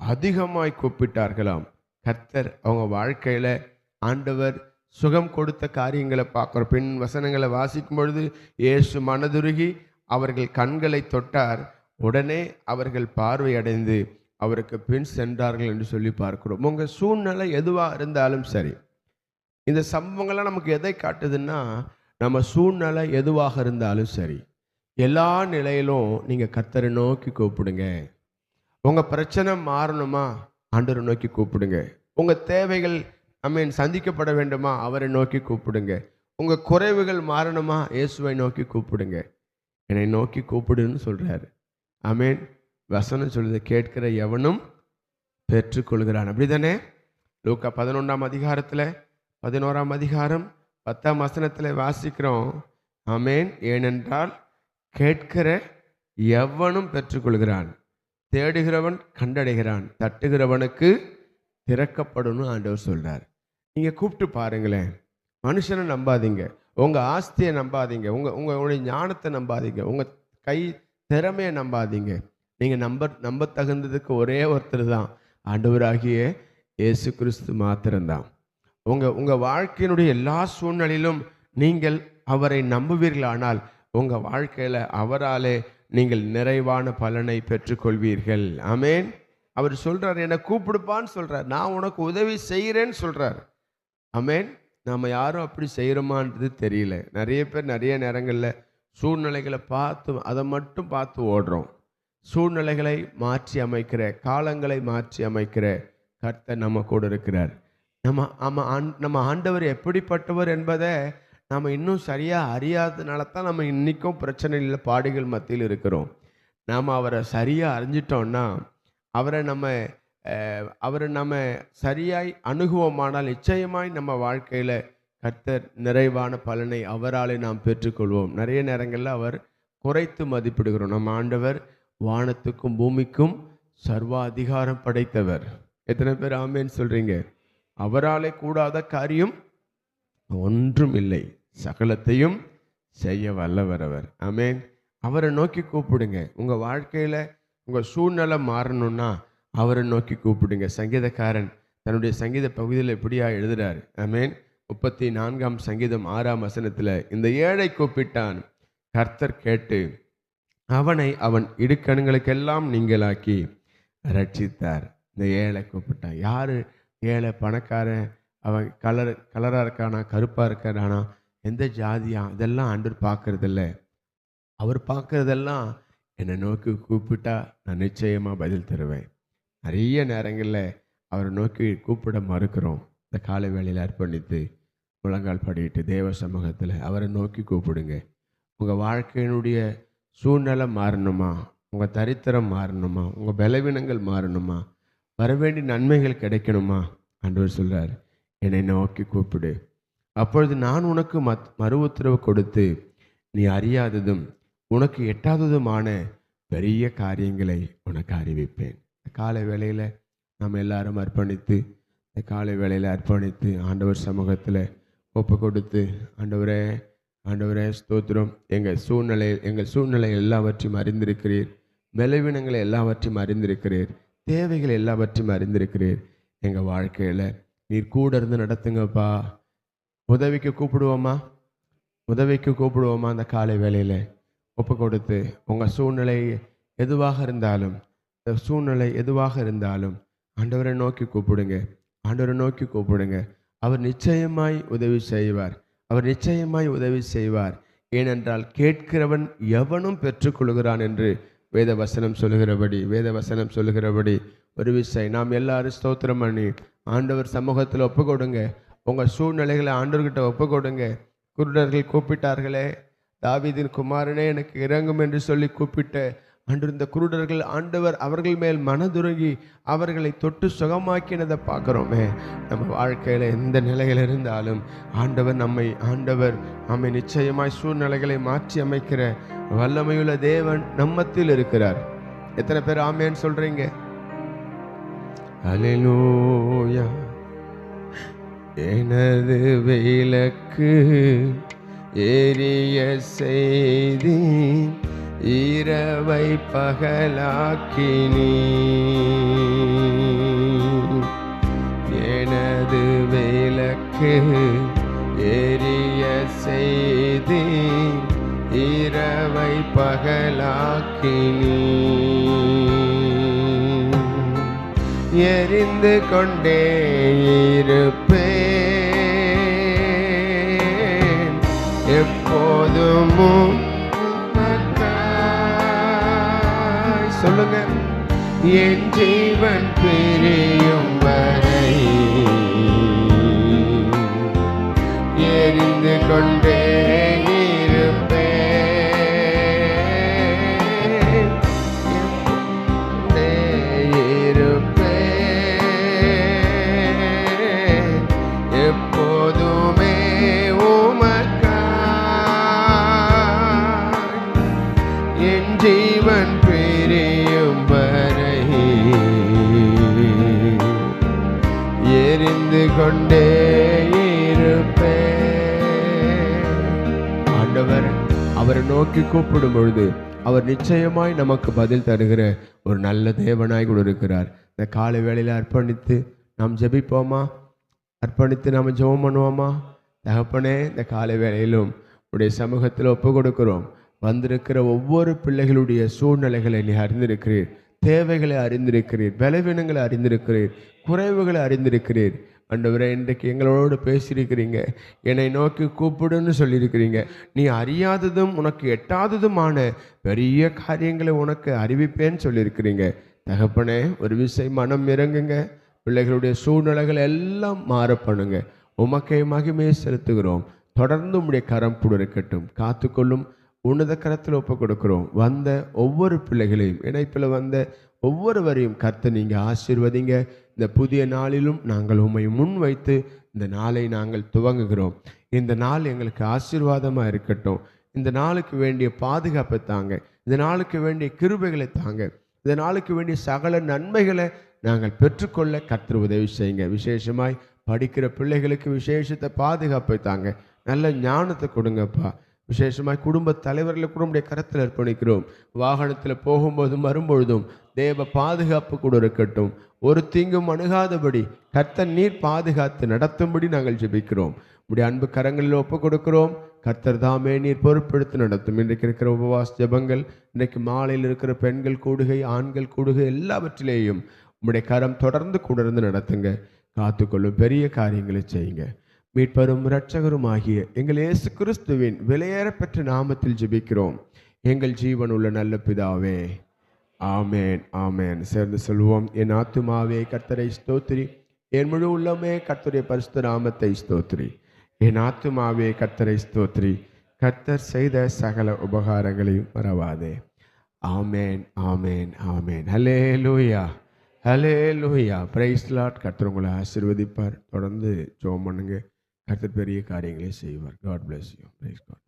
[SPEAKER 4] அதிகமாய் கூப்பிட்டார்களாம். கர்த்தர் அவங்க வாழ்க்கையில் ஆண்டவர் சுகம் கொடுத்த காரியங்களை பார்க்குறோம். பின் வசனங்களை வாசிக்கும் பொழுது இயேசு மனதுருகி அவர்கள் கண்களை தொட்டார். உடனே அவர்கள் பார்வையடைந்து அவருக்கு பின் சென்றார்கள் என்று சொல்லி பார்க்கிறோம். உங்கள் சூழ்நிலை எதுவாக இருந்தாலும் சரி, இந்த சம்பவங்கள்லாம் நமக்கு எதை காட்டுதுன்னா, நம்ம சூழ்நிலை எதுவாக இருந்தாலும் சரி, எல்லா நிலையிலும் நீங்கள் கர்த்தரை நோக்கி கூப்பிடுங்க. உங்கள் பிரச்சனை மாறணுமா, ஆண்டவரை நோக்கி கூப்பிடுங்க. உங்கள் தேவைகள் சந்திக்கப்பட வேண்டுமா, அவரை நோக்கி கூப்பிடுங்க. உங்கள் குறைவுகள் மாறணுமா, இயேசுவை நோக்கி கூப்பிடுங்க. என்னை நோக்கி கூப்பிடுன்னு சொல்கிறாரு. ஆமென். வசனம் சொல்லுது, கேட்கிற எவனும் பெற்றுக்கொள்கிறான். அப்படி தானே? லூக்கா 11ஆம் அதிகாரத்தில் 11ஆம் அதிகாரம் 10ஆம் வசனத்தில் வாசிக்கிறோம். ஆமென். ஏனென்றால் கேட்கிற எவனும் பெற்றுக்கொள்கிறான், தேடுகிறவன் கண்டடைகிறான், தட்டுகிறவனுக்கு திறக்கப்படணும் ஆண்டவர் சொல்றார். நீங்க கூப்பிட்டு பாருங்களேன். மனுஷனை நம்பாதீங்க, உங்க ஆஸ்தியை நம்பாதீங்க, உங்களுடைய ஞானத்தை நம்பாதீங்க, உங்க கை திறமையை நம்பாதீங்க. நீங்க நம்ப தகுந்ததுக்கு ஒரே ஒருத்தர் தான், ஆண்டவராகிய இயேசு கிறிஸ்து மாத்திரம்தான். உங்க வாழ்க்கையினுடைய எல்லா சூழ்நிலையிலும் நீங்கள் அவரை நம்புவீர்களானால் உங்க வாழ்க்கையில அவராலே நீங்கள் நிறைவான பலனை பெற்றுக்கொள்வீர்கள். ஆமென். அவர் சொல்றார், என்னை கூப்பிடுப்பான்னு சொல்றார், நான் உனக்கு உதவி செய்கிறேன்னு சொல்றார். ஆமென். நம்ம யாரும் அப்படி செய்கிறோமான்றது தெரியல. நிறைய பேர் நிறைய நேரங்களில் சூழ்நிலைகளை பார்த்து அதை மட்டும் பார்த்து ஓடுறோம். சூழ்நிலைகளை மாற்றி அமைக்கிற, காலங்களை மாற்றி அமைக்கிற கர்த்தர் நம்ம கூட இருக்கிறார். நம்ம ஆண்டவர் எப்படிப்பட்டவர் என்பதை நம்ம இன்னும் சரியாக அறியாததுனால தான் நம்ம இன்றைக்கும் பிரச்சனையில் பாடுகள் மத்தியில் இருக்கிறோம். நாம் அவரை சரியாக அறிஞ்சிட்டோம்னா, அவரை நம்ம சரியாய் அணுகுவோமானால் நிச்சயமாய் நம்ம வாழ்க்கையில் கர்த்தர் நிறைவான பலனை அவராலே நாம் பெற்றுக்கொள்வோம். நிறைய நேரங்களில் அவர் குறைத்து மதிப்பிடுகிறோம். நம்ம ஆண்டவர் வானத்துக்கும் பூமிக்கும் சர்வாதிகாரம் படைத்தவர். எத்தனை பேர் ஆமேன்னு சொல்றீங்க? அவராலே கூடாத காரியம் ஒன்றும் இல்லை, சகலத்தையும் செய்ய வல்லவர் அவர். ஆமேன். அவரை நோக்கி கூப்பிடுங்க. உங்கள் வாழ்க்கையில் உங்கள் சூழ்நிலை மாறணும்னா அவரை நோக்கி கூப்பிடுங்க. சங்கீதக்காரன் தன்னுடைய சங்கீத பகுதியில் எப்படியா எழுதுறாரு. ஆமேன். 34ஆம் சங்கீதம் 6ஆம் வசனத்தில், இந்த ஏழை கூப்பிட்டான், கர்த்தர் கேட்டு அவனை அவன் இடுக்கண்களுக்கெல்லாம் நீங்களாக்கி ரட்சித்தார். இந்த ஏழை கூப்பிட்டான். யாரு ஏழை? பணக்காரன், அவன் கலராக இருக்கானா, கருப்பாக இருக்கானா, எந்த ஜாதியா, இதெல்லாம் ஆண்டவர் பார்க்கறதில்ல. அவர் பார்க்கறதெல்லாம் என்னை நோக்கி கூப்பிட்டா நான் நிச்சயமாக பதில் தருவேன். நிறைய நேரங்களில் அவரை நோக்கி கூப்பிட மறுக்கிறோம். இந்த காலை வேளையில் அர்ப்பணித்து முழங்கால் படிட்டு தேவ சமூகத்தில் அவரை நோக்கி கூப்பிடுங்க. உங்கள் வாழ்க்கையினுடைய சூழ்நிலை மாறணுமா, உங்கள் தரித்திரம் மாறணுமா, உங்கள் பலவீனங்கள் மாறணுமா, வரவேண்டிய நன்மைகள் கிடைக்கணுமா, ஆண்டவர் சொல்கிறார், என்னை நோக்கி கூப்பிடு, அப்பொழுது நான் உனக்கு மறு உத்தரவு கொடுத்து நீ அறியாததும் உனக்கு எட்டாததுமான பெரிய காரியங்களை உனக்கு அறிவிப்பேன். காலை வேளையில் நம்ம எல்லாரும் அர்ப்பணித்து இந்த காலை வேளையில் அர்ப்பணித்து ஆண்டவர் சமூகத்தில் ஒப்பு கொடுத்து, ஆண்டவரே ஆண்டவரே ஸ்தோத்திரம், எங்கள் சூழ்நிலை எல்லாவற்றையும் அறிந்திருக்கிறீர், பலவீனங்களை எல்லாவற்றையும் அறிந்திருக்கிறீர், தேவைகள் எல்லாவற்றையும் அறிந்திருக்கிறீர். எங்கள் வாழ்க்கையில் நீர் கூட இருந்து நடத்துங்கப்பா. உதவிக்கு கூப்பிடுவோமா? அந்த காலை வேளையில் ஒப்பு கொடுத்து, உங்கள் சூழ்நிலை எதுவாக இருந்தாலும் ஆண்டவரை நோக்கி கூப்பிடுங்க. அவர் நிச்சயமாய் உதவி செய்வார். ஏனென்றால் கேட்கிறவன் எவனும் பெற்றுக்கொள்கிறான் என்று வேத வசனம் சொல்லுகிறபடி ஒரு விஷயம் நாம் எல்லாரும் ஸ்தோத்திரம் பண்ணி ஆண்டவர் சமூகத்தில் ஒப்பு கொடுங்க. உங்கள் சூழ்நிலைகளை ஆண்டவர்கிட்ட ஒப்பு கொடுங்க. குருடர்கள் கூப்பிட்டார்களே, தாவீதின் குமாரனே எனக்கு இறங்கும் என்று சொல்லி கூப்பிட்ட அன்று இந்த குருடர்கள் ஆண்டவர் அவர்கள் மேல் மனதுருகி அவர்களை தொட்டு சுகமாக்கினதை பார்க்குறோமே. நம்ம வாழ்க்கையில் எந்த நிலையில் இருந்தாலும் ஆண்டவர் நம்மை நிச்சயமாய் சூழ்நிலைகளை மாற்றி அமைக்கிற வல்லமையுள்ள தேவன் நம்மத்தில் இருக்கிறார். எத்தனை பேர் ஆமேன்னு சொல்றீங்க? அல்லேலூயா. எனது விளக்கு எரிய செய்தி இரவை பகலாக்கினி, எனது விளக்கு எரிய செய்தி இரவை பகலாக்கினி, எரிந்து கொண்டே இருப்பேன் எப்போதும். சொல்லுங்க, என் ஜீவன் பிரியும் வரை எரிந்து கொண்டே இருப்பேன் எப்போதுமே உமக்காய் என் ஜீவன் பிரியும் வரை எரிந்து கொண்டே இருப்பேன். ஆண்டவர் அவரை நோக்கி கூப்பிடும் பொழுது அவர் நிச்சயமாய் நமக்கு பதில் தருகிற ஒரு நல்ல தேவனாய் கூட இருக்கிறார். இந்த காலை வேளையில் அர்ப்பணித்து நாம் ஜெபிப்போமா? நாம் ஜெபம் பண்ணுவோமா? தகப்பனே, இந்த காலை வேளையிலும் உடைய சமூகத்தில் ஒப்பு கொடுக்கிறோம். வந்திருக்கிற ஒவ்வொரு பிள்ளைகளுடைய சூழ்நிலைகளை நீ அறிந்திருக்கிறீர், தேவைகளை அறிந்திருக்கிறீர், பலவீனங்களை அறிந்திருக்கிறீர், குறைவுகளை அறிந்திருக்கிறீர். ஆண்டவரே, இன்றைக்கு எங்களோடு பேசியிருக்கிறீங்க. என்னை நோக்கி கூப்பிடுன்னு சொல்லியிருக்கிறீங்க. நீ அறியாததும் உனக்கு எட்டாததுமான பெரிய காரியங்களை உனக்கு அறிவிப்பேன்னு சொல்லியிருக்கிறீங்க. தகப்பனே, ஒரு விஷயம் மனம் இறங்குங்க. பிள்ளைகளுடைய சூழ்நிலைகள் எல்லாம் மாற பண்ணுங்க. உமக்கை மகிமையை செலுத்துகிறோம். தொடர்ந்து உம்முடைய கரம் கூட இருக்கட்டும். காத்துக்கொள்ளும். உன்னத கரத்தில் ஒப்பு கொடுக்கிறோம். வந்த ஒவ்வொரு பிள்ளைகளையும், இணைப்பில் வந்த ஒவ்வொருவரையும் கர்த்தர் நீங்கள் ஆசீர்வதிங்க. இந்த புதிய நாளிலும் நாங்கள் உம்மை முன் வைத்து இந்த நாளை நாங்கள் துவங்குகிறோம். இந்த நாள் எங்களுக்கு ஆசீர்வாதமாக இருக்கட்டும். இந்த நாளுக்கு வேண்டிய பாதுகாப்பை தாங்க. இந்த நாளுக்கு வேண்டிய கிருபைகளை தாங்க. இந்த நாளுக்கு வேண்டிய சகல நன்மைகளை நாங்கள் பெற்றுக்கொள்ள கர்த்தர் உதவி செய்யுங்க. விசேஷமாய் படிக்கிற பிள்ளைகளுக்கு விசேஷத்தை பாதுகாப்பை தாங்க. நல்ல ஞானத்தை கொடுங்கப்பா. விசேஷமாய் குடும்ப தலைவர்களை கூட உடைய கரத்தில் அர்ப்பணிக்கிறோம். வாகனத்தில் போகும்போதும் வரும்பொழுதும் தேவ பாதுகாப்பு கூட இருக்கட்டும். ஒரு தீங்கும் அணுகாதபடி கர்த்தர் நீர் பாதுகாத்து நடத்தும்படி நாங்கள் ஜெபிக்கிறோம். உடைய அன்பு கரங்களில் ஒப்பு கொடுக்கிறோம். கர்த்தர் தாமே நீர் பொறுப்பெடுத்து நடத்தும். இன்றைக்கு இருக்கிற உபவாச ஜெபங்கள், இன்றைக்கு மாலையில் இருக்கிற பெண்கள் கூடுகை, ஆண்கள் கூடுகை, எல்லாவற்றிலேயும் உம்முடைய கரம் தொடர்ந்து கூடர்ந்து நடத்துங்க. காத்துக்கொள்ளும். பெரிய காரியங்களை செய்யுங்க. மீட்பரும் இரட்சகரும் ஆகிய எங்கள் இயேசு கிறிஸ்துவின் விலையேறப்பெற்ற நாமத்தில் ஜெபிக்கிறோம் எங்கள் ஜீவன் உள்ள நல்ல பிதாவே. ஆமேன், ஆமேன். சேர்ந்து சொல்வோம். என் ஆத்துமாவே கர்த்தரை ஸ்தோத்திரி, என் முழு உள்ளமே கர்த்தருடைய பரிசுத்த நாமத்தை ஸ்தோத்திரி. என் ஆத்துமாவே கர்த்தரை ஸ்தோத்திரி, கர்த்தர் செய்த சகல உபகாரங்களையும் மறவாதே. ஆமேன், ஆமேன், ஆமேன். ஹல்லேலூயா, ஹல்லேலூயா. Praise Lord. கர்த்தர் உங்களை ஆசீர்வதிப்பார். தொடர்ந்து ஜெபம் பண்ணுங்க. கர்த்தர் பெரிய காரியங்களை செய்வார். God bless you. Praise God.